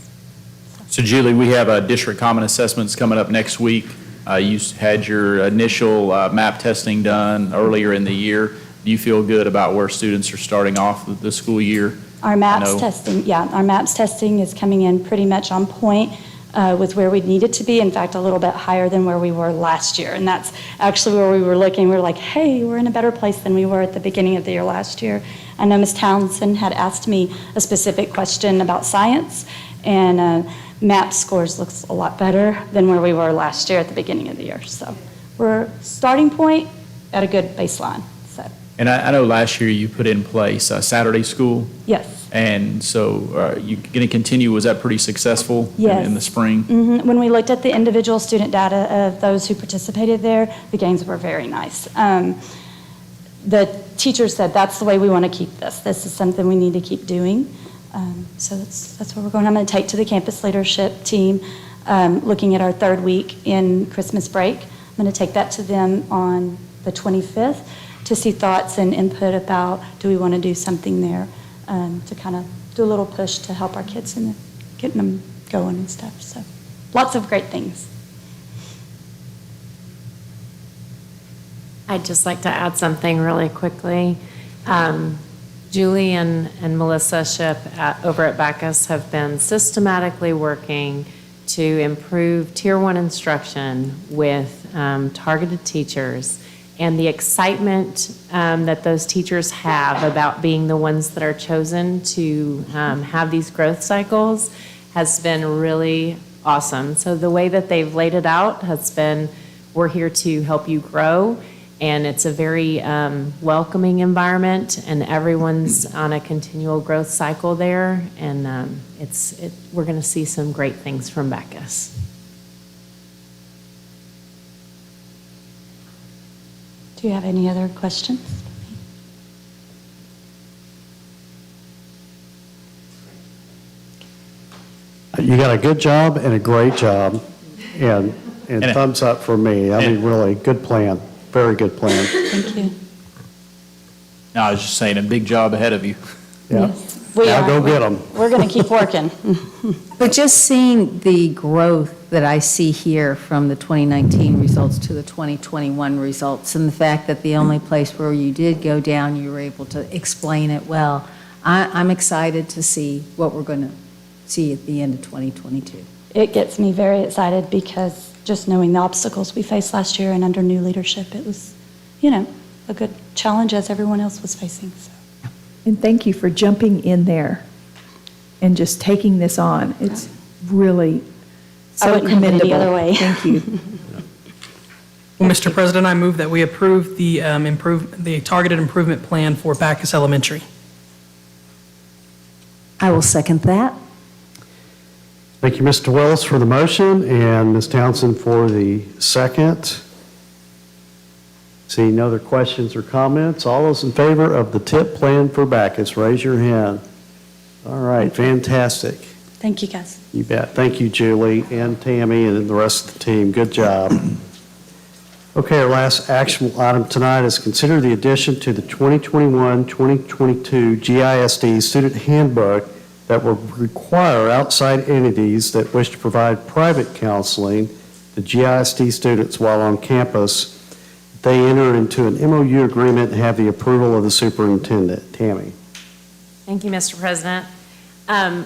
So Julie, we have district common assessments coming up next week. You had your initial MAP testing done earlier in the year. Do you feel good about where students are starting off the school year? Our MAPS testing, our MAPS testing is coming in pretty much on point with where we need it to be. In fact, a little bit higher than where we were last year. And that's actually where we were looking. We were like, hey, we're in a better place than we were at the beginning of the year last year. I know Ms. Townsend had asked me a specific question about science, and MAP scores looks a lot better than where we were last year at the beginning of the year. So we're starting point at a good baseline. So. And I know last year you put in place Saturday school. Yes. And so you going to continue, was that pretty successful in the spring? Mm-hmm. When we looked at the individual student data of those who participated there, the gains were very nice. The teachers said, that's the way we want to keep this. This is something we need to keep doing. So that's where we're going. I'm going to take to the campus leadership team, looking at our 3rd week in Christmas break. I'm going to take that to them on the 25th to see thoughts and input about, do we want to do something there? To kind of do a little push to help our kids and getting them going and stuff. So lots of great things. I'd just like to add something really quickly. Julie and Melissa Ship over at Bacchus have been systematically working to improve Tier 1 instruction with targeted teachers. And the excitement that those teachers have about being the ones that are chosen to have these growth cycles has been really awesome. So the way that they've laid it out has been, we're here to help you grow, and it's a very welcoming environment, and everyone's on a continual growth cycle there, and we're going to see some great things from Bacchus. Do you have any other questions? You got a good job and a great job, and and And- thumbs up for me. I mean, really, good plan, very good plan. Thank you. No, I was just saying, a big job ahead of you. Yeah. We Now are. go get 'em. We're going to keep working. But just seeing the growth that I see here from the 2019 results to the 2021 results, and the fact that the only place where you did go down, you were able to explain it well, I'm excited to see what we're going to see at the end of 2022. It gets me very excited because just knowing the obstacles we faced last year and under new leadership, it was, a good challenge as everyone else was facing. So. And thank you for jumping in there and just taking this on. It's really I so wouldn't have it any commendable. other way. Thank you. Well, Mr. President, I move that we approve the the targeted improvement plan for Backus Elementary. I will second that. Thank you, Mr. Willis, for the motion, and Ms. Townsend for the second. Seeing no other questions or comments, all those in favor of the TIP plan for Backus, raise your hand. All right, fantastic. Thank you, guys. You bet. Thank you, Julie and Tammy and the rest of the team. Good job. Okay, our last actionable item tonight is consider the addition to the 2021-2022 GISD student handbook that will require outside entities that wish to provide private counseling to GISD students while on campus. They enter into an MOU agreement and have the approval of the superintendent. Tammy. Thank you, Mr. President.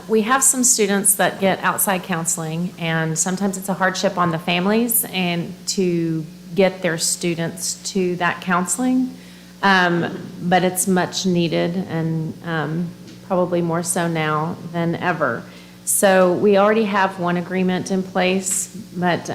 We have some students that get outside counseling, and sometimes it's a hardship on the families and to get their students to that counseling, but it's much needed and probably more so now than ever. So we already have one agreement in place, but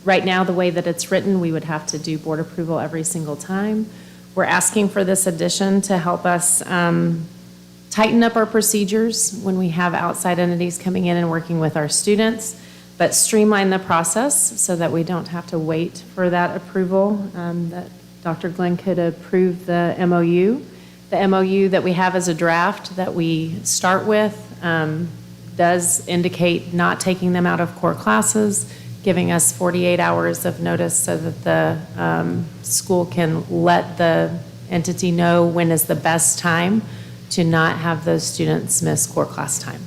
right now, the way that it's written, we would have to do board approval every single time. We're asking for this addition to help us tighten up our procedures when we have outside entities coming in and working with our students, but streamline the process so that we don't have to wait for that approval, that Dr. Glenn could approve the MOU. The MOU that we have as a draft that we start with does indicate not taking them out of core classes, giving us 48 hours of notice so that the school can let the entity know when is the best time to not have those students miss core class time.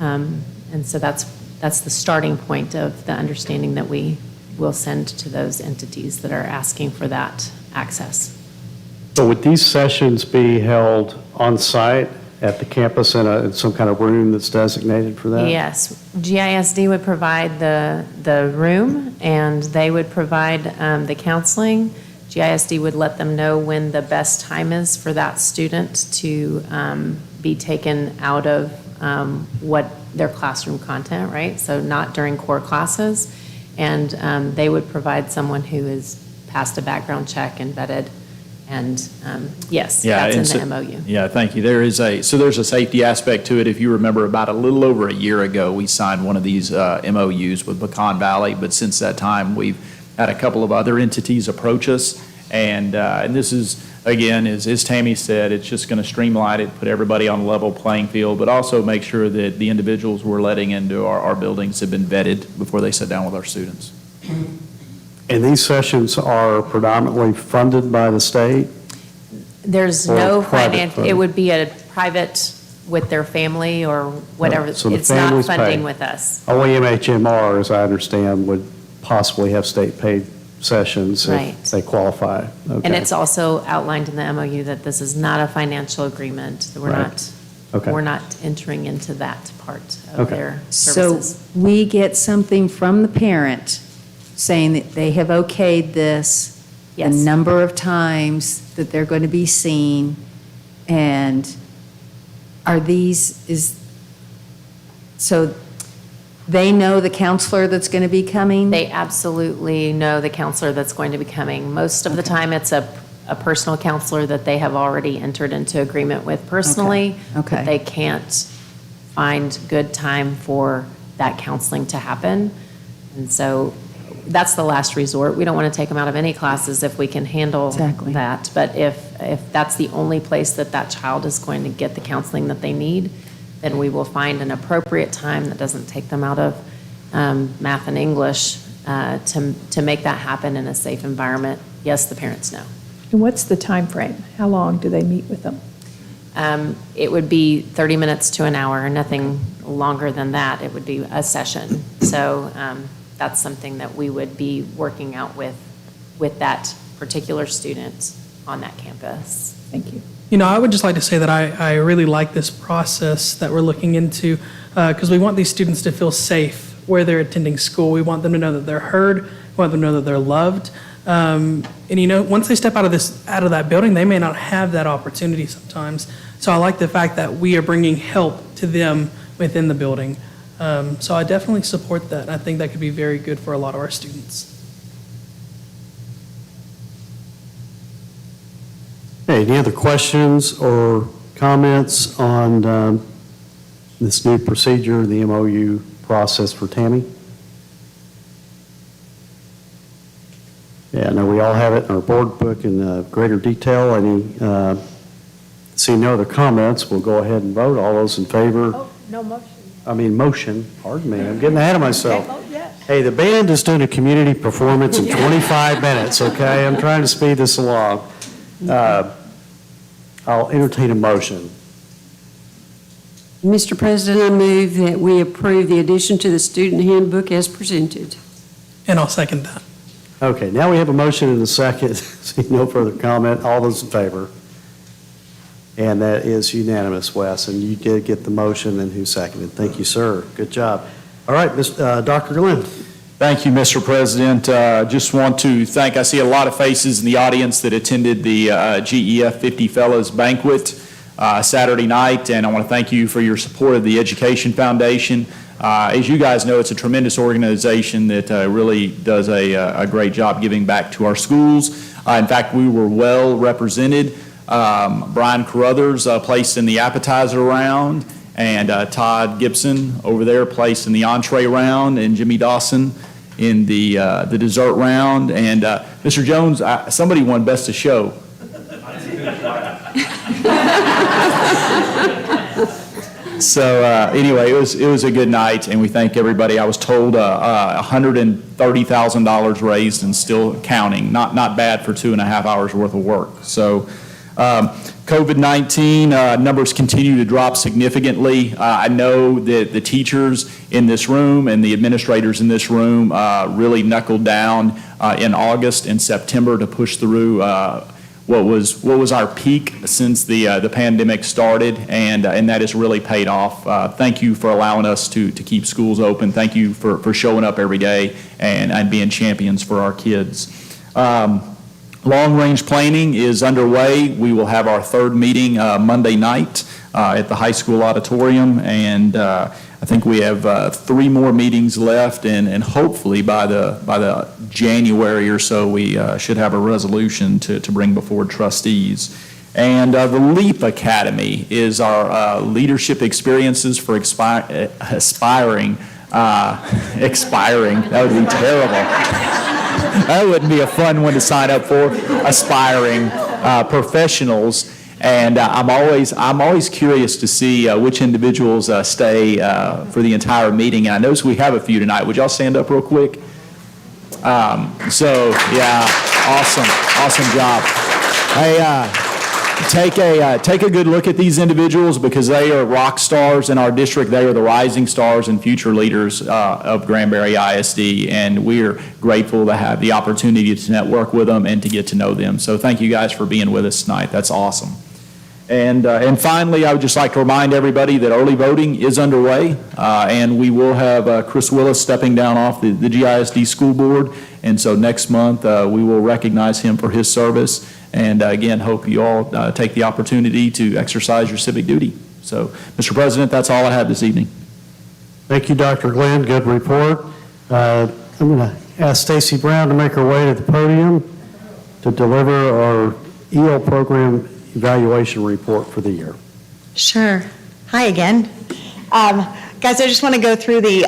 And so that's the starting point of the understanding that we will send to those entities that are asking for that access. So would these sessions be held on site at the campus in some kind of room that's designated for that? Yes, GISD would provide the room, and they would provide the counseling. GISD would let them know when the best time is for that student to be taken out of what their classroom content, right? So not during core classes. And they would provide someone who has passed a background check and vetted. And yes, that's in the MOU. Yeah, thank you. There's a safety aspect to it. If you remember, about a little over a year ago, we signed one of these MOUs with Pecan Valley, but since that time, we've had a couple of other entities approach us. And this is, again, as Tammy said, it's just going to streamline it, put everybody on a level playing field, but also make sure that the individuals we're letting into our buildings have been vetted before they sit down with our students. And these sessions are predominantly funded by the state? There's Or no private finance, funding? it would be a private with their family or whatever. So the It's not families funding pay. with us. OEMHMR, as I understand, would possibly have state-paid sessions Right. if they qualify. Okay. And it's also outlined in the MOU that this is not a financial agreement. We're Right. not, Okay. we're not entering into that part of Okay. their So services. we get something from the parent saying that they have okayed this, the Yes. number of times that they're going to be seen, and so they know the counselor that's going to be coming? They absolutely know the counselor that's going to be coming. Most of the time, it's a personal counselor that they have already entered into agreement with personally. Okay. But they can't find good time for that counseling to happen. And so that's the last resort. We don't want to take them out of any classes if we can handle that. But if that's the only place that that child is going to get the counseling that they need, then we will find an appropriate time that doesn't take them out of math and English to make that happen in a safe environment, yes, the parents know. And what's the time frame? How long do they meet with them? It would be 30 minutes to an hour, nothing longer than that. It would be a session. So that's something that we would be working out with that particular student on that campus. Thank you. You know, I would just like to say that I really like this process that we're looking into because we want these students to feel safe where they're attending school. We want them to know that they're heard. We want them to know that they're loved. And you know, once they step out of that building, they may not have that opportunity sometimes. So I like the fact that we are bringing help to them within the building. So I definitely support that. I think that could be very good for a lot of our students. Hey, any other questions or comments on this new procedure, the MOU process for Tammy? Yeah, no, we all have it in our board book in greater detail. Seeing no other comments, we'll go ahead and vote. All those in favor? Oh, no motion. Motion, pardon me, I'm getting ahead of myself. Oh, yes. Hey, the band is doing a community performance in 25 minutes, okay? I'm trying to speed this along. I'll entertain a motion. Mr. President, I move that we approve the addition to the student handbook as presented. And I'll second that. Okay, now we have a motion and a second. See no further comment. All those in favor? And that is unanimous, Wes, and you did get the motion, and who seconded? Thank you, sir. Good job. All right, Dr. Glenn. Thank you, Mr. President. Just want to thank, I see a lot of faces in the audience that attended the GEF 50 Fellows Banquet Saturday night, and I want to thank you for your support of the Education Foundation. As you guys know, it's a tremendous organization that really does a great job giving back to our schools. In fact, we were well represented. Brian Carruthers placed in the appetizer round, and Todd Gibson over there placed in the entree round, and Jimmy Dawson in the dessert round. And Mr. Jones, somebody won Best of Show. So anyway, it was a good night, and we thank everybody. I was told $130,000 raised and still counting. Not bad for 2.5 hours worth of work. So COVID-19 numbers continue to drop significantly. I know that the teachers in this room and the administrators in this room really knuckled down in August and September to push through what was our peak since the pandemic started, and that has really paid off. Thank you for allowing us to keep schools open. Thank you for showing up every day and being champions for our kids. Long-range planning is underway. We will have our third meeting Monday night at the high school auditorium, and I think we have 3 more meetings left, and hopefully by the January or so we should have a resolution to bring before trustees. And the LEAP Academy is our leadership experiences for expiring. That would be terrible. That wouldn't be a fun one to sign up for, aspiring professionals. And I'm always curious to see which individuals stay for the entire meeting. And I notice we have a few tonight. Would y'all stand up real quick? So yeah, awesome job. Hey, take a good look at these individuals because they are rock stars in our district. They are the rising stars and future leaders of Granbury ISD, and we're grateful to have the opportunity to network with them and to get to know them. So thank you guys for being with us tonight. That's awesome. And finally, I would just like to remind everybody that early voting is underway, and we will have Chris Willis stepping down off the GISD school board, and so next month we will recognize him for his service. And again, hope you all take the opportunity to exercise your civic duty. So, Mr. President, that's all I have this evening. Thank you, Dr. Glenn. Good report. I'm going to ask Stacy Brown to make her way to the podium to deliver our EL program evaluation report for the year. Sure. Hi again. Guys, I just want to go through the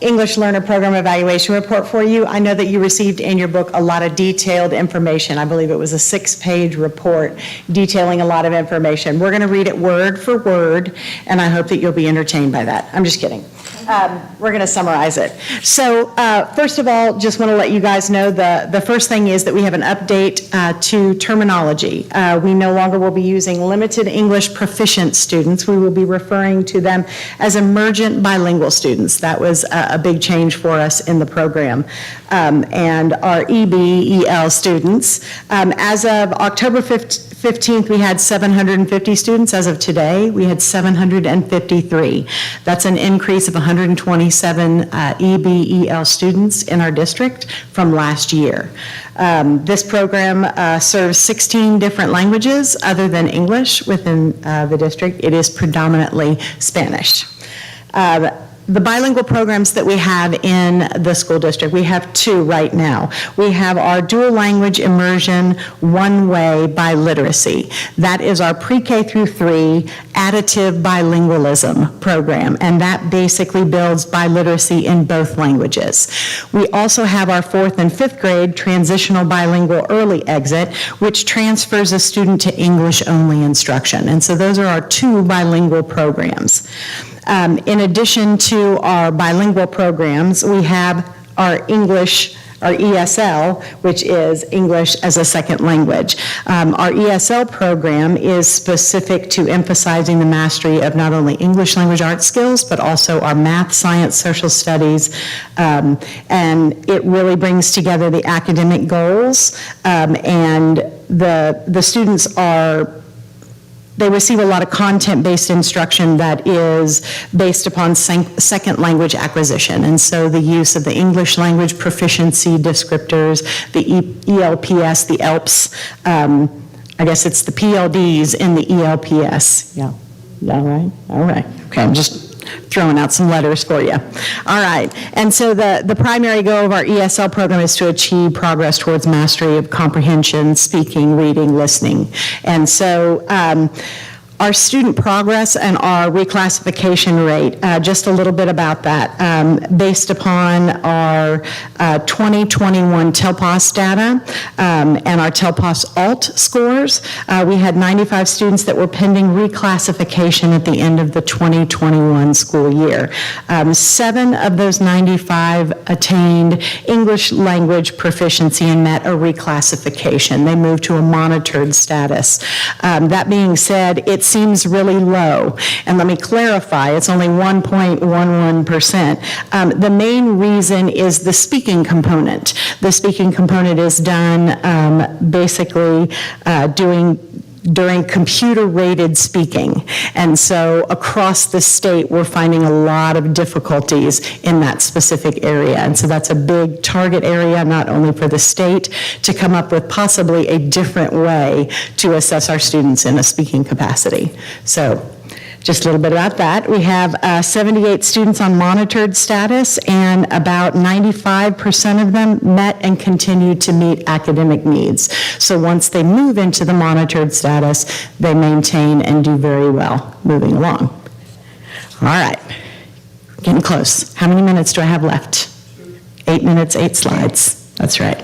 English Learner Program Evaluation Report for you. I know that you received in your book a lot of detailed information. I believe it was a 6-page report detailing a lot of information. We're going to read it word for word, and I hope that you'll be entertained by that. I'm just kidding. We're going to summarize it. So first of all, just want to let you guys know the first thing is that we have an update to terminology. We no longer will be using limited English proficient students. We will be referring to them as emergent bilingual students. That was a big change for us in the program. And our EB/EL students. As of October 15th, we had 750 students. As of today, we had 753. That's an increase of 127 EB/EL students in our district from last year. This program serves 16 different languages other than English within the district. It is predominantly Spanish. The bilingual programs that we have in the school district, we have 2 right now. We have our dual language immersion one-way biliteracy. That is our pre-K through 3 additive bilingualism program, and that basically builds biliteracy in both languages. We also have our 4th and 5th grade transitional bilingual early exit, which transfers a student to English-only instruction. And so those are our 2 bilingual programs. In addition to our bilingual programs, we have our English, our ESL, which is English as a second language. Our ESL program is specific to emphasizing the mastery of not only English language arts skills, but also our math, science, social studies, and it really brings together the academic goals, and the students they receive a lot of content-based instruction that is based upon second language acquisition. And so the use of the English language proficiency descriptors, the ELPS, the ELPS, I guess it's the PLDs in the ELPS. Yeah, is that right? All right. Okay, I'm just throwing out some letters for you. All right, and so the primary goal of our ESL program is to achieve progress towards mastery of comprehension, speaking, reading, listening. And so our student progress and our reclassification rate, just a little bit about that. Based upon our 2021 TELPAS data and our TELPAS ALT scores, we had 95 students that were pending reclassification at the end of the 2021 school year. 7 of those 95 attained English language proficiency and met a reclassification. They moved to a monitored status. That being said, it seems really low. And let me clarify, it's only 1.11%. The main reason is the speaking component. The speaking component is done basically during computer-rated speaking. And so across the state, we're finding a lot of difficulties in that specific area. And so that's a big target area, not only for the state, to come up with possibly a different way to assess our students in a speaking capacity. So just a little bit about that. We have 78 students on monitored status, and about 95% of them met and continue to meet academic needs. So once they move into the monitored status, they maintain and do very well moving along. All right, getting close. How many minutes do I have left? 8 minutes, 8 slides. That's right.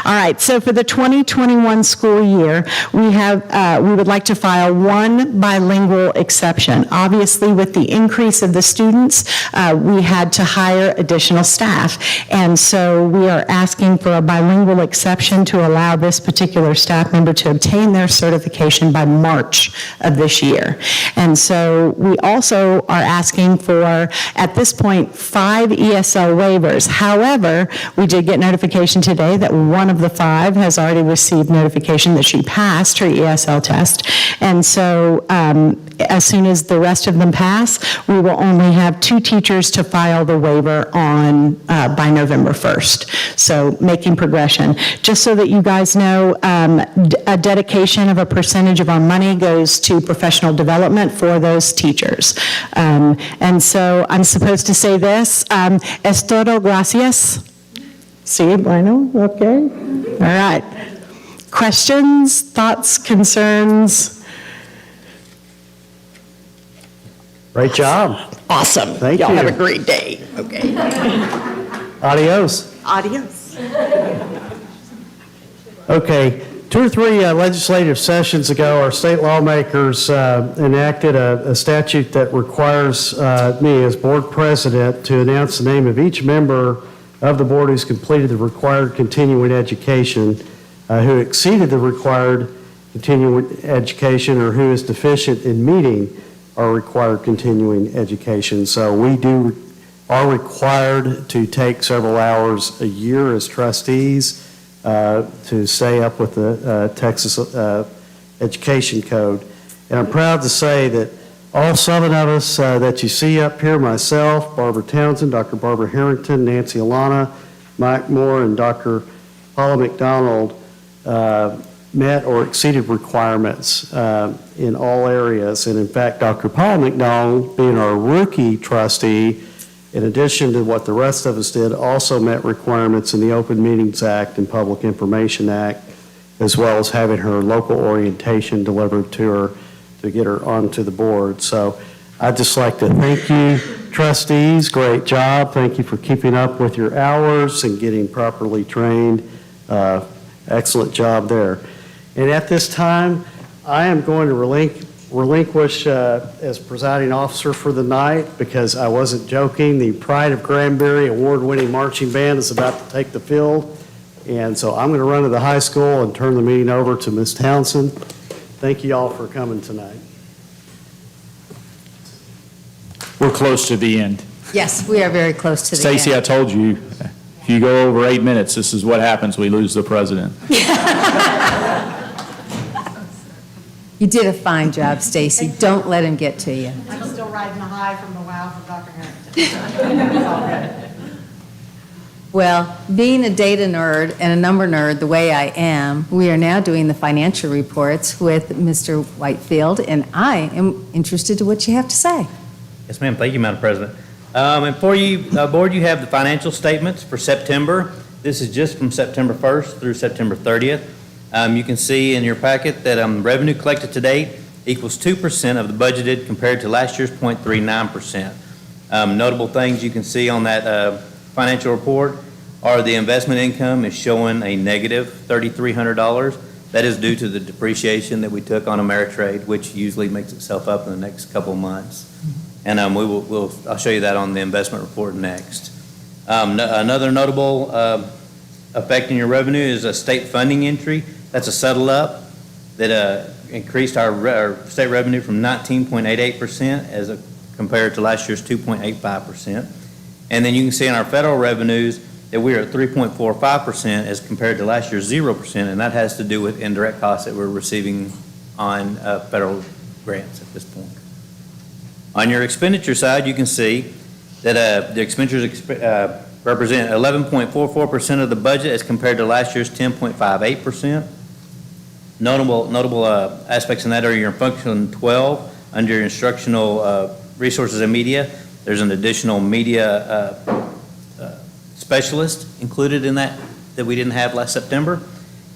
All right, so for the 2021 school year, we would like to file 1 bilingual exception. Obviously, with the increase of the students, we had to hire additional staff, and so we are asking for a bilingual exception to allow this particular staff member to obtain their certification by March of this year. And so we also are asking for, at this point, 5 ESL waivers. However, we did get notification today that one of the 5 has already received notification that she passed her ESL test. And so as soon as the rest of them pass, we will only have 2 teachers to file the waiver on by November 1st. So making progression. Just so that you guys know, a dedication of a percentage of our money goes to professional development for those teachers. And so I'm supposed to say this, es todo, gracias. Sí, bueno, okay. All right. Questions, thoughts, concerns? Great job. Awesome. Thank Y'all you. have a great day. Okay. Adios. Adios. Okay, 2 or 3 legislative sessions ago, our state lawmakers enacted a statute that requires me as board president to announce the name of each member of the board who's completed the required continuing education, who exceeded the required continuing education, or who is deficient in meeting our required continuing education. So we are required to take several hours a year as trustees to stay up with the Texas Education Code. And I'm proud to say that all 7 of us that you see up here, myself, Barbara Townsend, Dr. Barbara Harrington, Nancy Alana, Mike Moore, and Dr. Paula McDonald, met or exceeded requirements in all areas. And in fact, Dr. Paula McDonald, being our rookie trustee, in addition to what the rest of us did, also met requirements in the Open Meetings Act and Public Information Act, as well as having her local orientation delivered to her to get her onto the board. So I'd just like to thank you, trustees. Great job. Thank you for keeping up with your hours and getting properly trained. Excellent job there. And at this time, I am going to relinquish as presiding officer for the night, because I wasn't joking. The Pride of Granbury award-winning marching band is about to take the field. And so I'm going to run to the high school and turn the meeting over to Ms. Townsend. Thank you all for coming tonight. We're close to the end. Yes, we are very close to the Stacy, I end. told you, if you go over 8 minutes, this is what happens. We lose the president. You did a fine job, Stacy. Don't let him get to you. I'm still riding the high from the wow from Dr. Harrington. Well, being a data nerd and a number nerd the way I am, we are now doing the financial reports with Mr. Whitefield, and I am interested to what you have to say. Yes, ma'am. Thank you, Madam President. And for you, Board, you have the financial statements for September. This is just from September 1st through September 30th. You can see in your packet that revenue collected to date equals 2% of the budgeted compared to last year's 0.39%. Notable things you can see on that financial report are the investment income is showing a negative $3,300. That is due to the depreciation that we took on Ameritrade, which usually makes itself up in the next couple of months. And I'll show you that on the investment report next. Another notable effect in your revenue is a state funding entry. That's a settle up that increased our state revenue from 19.88% compared to last year's 2.85%. And then you can see in our federal revenues that we are at 3.45% as compared to last year's 0%, and that has to do with indirect costs that we're receiving on federal grants at this point. On your expenditure side, you can see that the expenditures represent 11.44% of the budget as compared to last year's 10.58%. Notable aspects in that are your function 12 under instructional resources and media. There's an additional media specialist included in that we didn't have last September.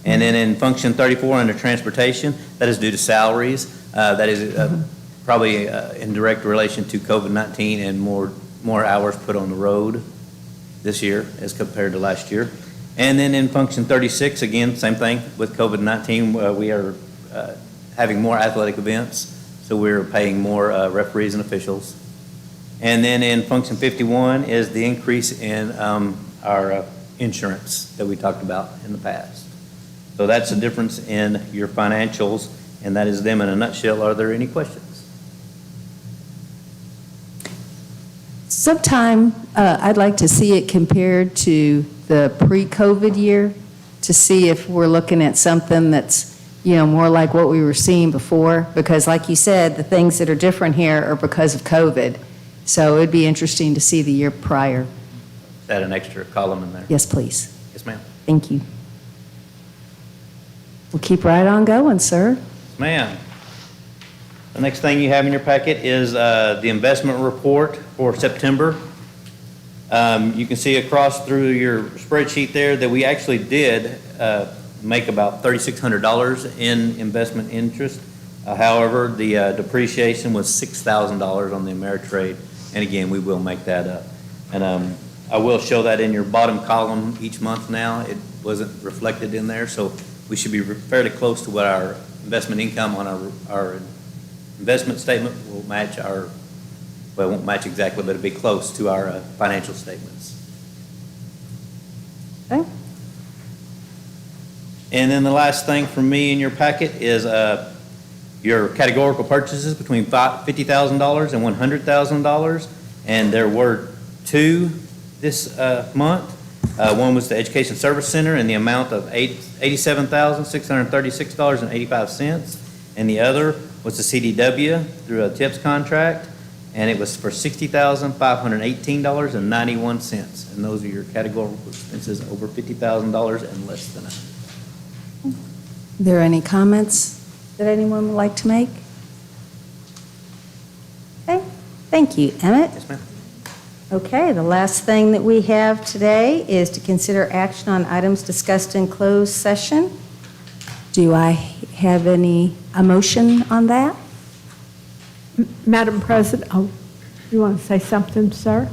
And then in function 34 under transportation, that is due to salaries. That is probably in direct relation to COVID-19 and more hours put on the road this year as compared to last year. And then in function 36, again, same thing with COVID-19. We are having more athletic events, so we're paying more referees and officials. And then in function 51 is the increase in our insurance that we talked about in the past. So that's the difference in your financials, and that is them in a nutshell. Are there any questions? Sometime I'd like to see it compared to the pre-COVID year to see if we're looking at something that's, more like what we were seeing before, because like you said, the things that are different here are because of COVID. So it'd be interesting to see the year prior. Add an extra column in there. Yes, please. Yes, ma'am. Thank you. We'll keep right on going, sir. Yes, ma'am. The next thing you have in your packet is the investment report for September. You can see across through your spreadsheet there that we actually did make about $3,600 in investment interest. However, the depreciation was $6,000 on the Ameritrade, and again, we will make that up. And I will show that in your bottom column each month now. It wasn't reflected in there, so we should be fairly close to what our investment income on our investment statement will match our, well, it won't match exactly, but it'll be close to our financial statements. Okay. And then the last thing from me in your packet is your categorical purchases between $50,000 and $100,000. And there were two this month. One was the Education Service Center in the amount of $87,636.85. And the other was the CDW through a TIPS contract, and it was for $60,518.91. And those are your categorical expenses over $50,000 and less than that. Are there any comments that anyone would like to make? Okay, thank you. Emmett? Yes, ma'am. Okay, the last thing that we have today is to consider action on items discussed in closed session. Do I have a motion on that? Madam President, oh, you want to say something, sir?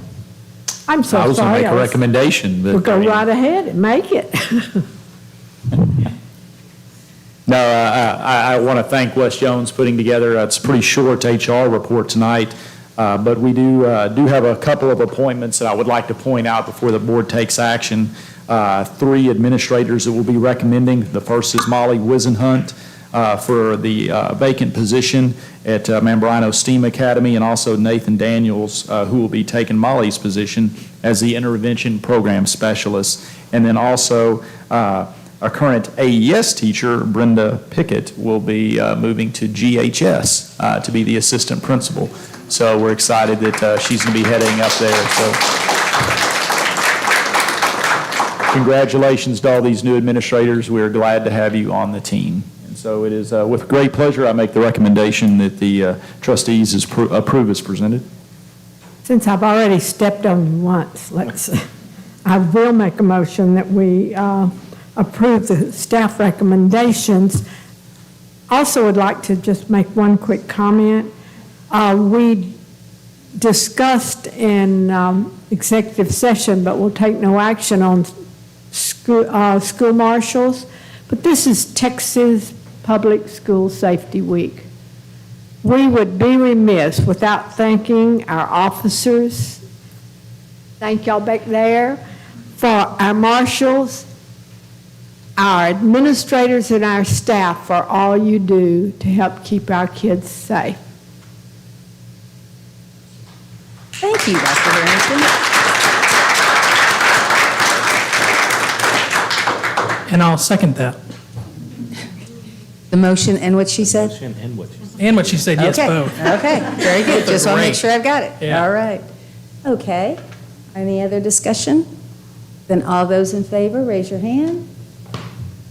I'm so sorry. I was going to make a recommendation. We'll go right ahead and make it. No, I want to thank Wes Jones putting together, it's a pretty short HR report tonight, but we do have a couple of appointments that I would like to point out before the board takes action. 3 administrators that we'll be recommending. The first is Molly Wisenhunt for the vacant position at Mambrino STEAM Academy, and also Nathan Daniels, who will be taking Molly's position as the intervention program specialist. And then also our current AES teacher, Brenda Pickett, will be moving to GHS to be the assistant principal. So we're excited that she's going to be heading up there. So congratulations to all these new administrators. We're glad to have you on the team. And so it is with great pleasure I make the recommendation that the trustees approve as presented. Since I've already stepped on you once, I will make a motion that we approve the staff recommendations. Also would like to just make one quick comment. We discussed in executive session, but we'll take no action on school marshals. But this is Texas Public School Safety Week. We would be remiss without thanking our officers. Thank y'all back there. For our marshals, our administrators, and our staff for all you do to help keep our kids safe. Thank you, Dr. Harrington. And I'll second that. The motion and what she said? Motion and what you said. And what she said, yes, Okay. both. Okay, very good. Just want to make sure I've got it. Yeah. All right. Okay. Any other discussion? Then all those in favor, raise your hand.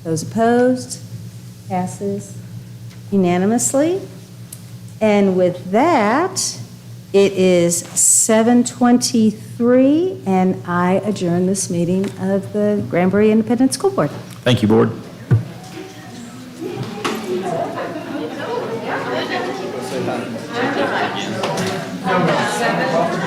Those opposed? Passes unanimously. And with that, it is 7:23, and I adjourn this meeting of the Granbury Independent School Board. Thank you, board. Seven.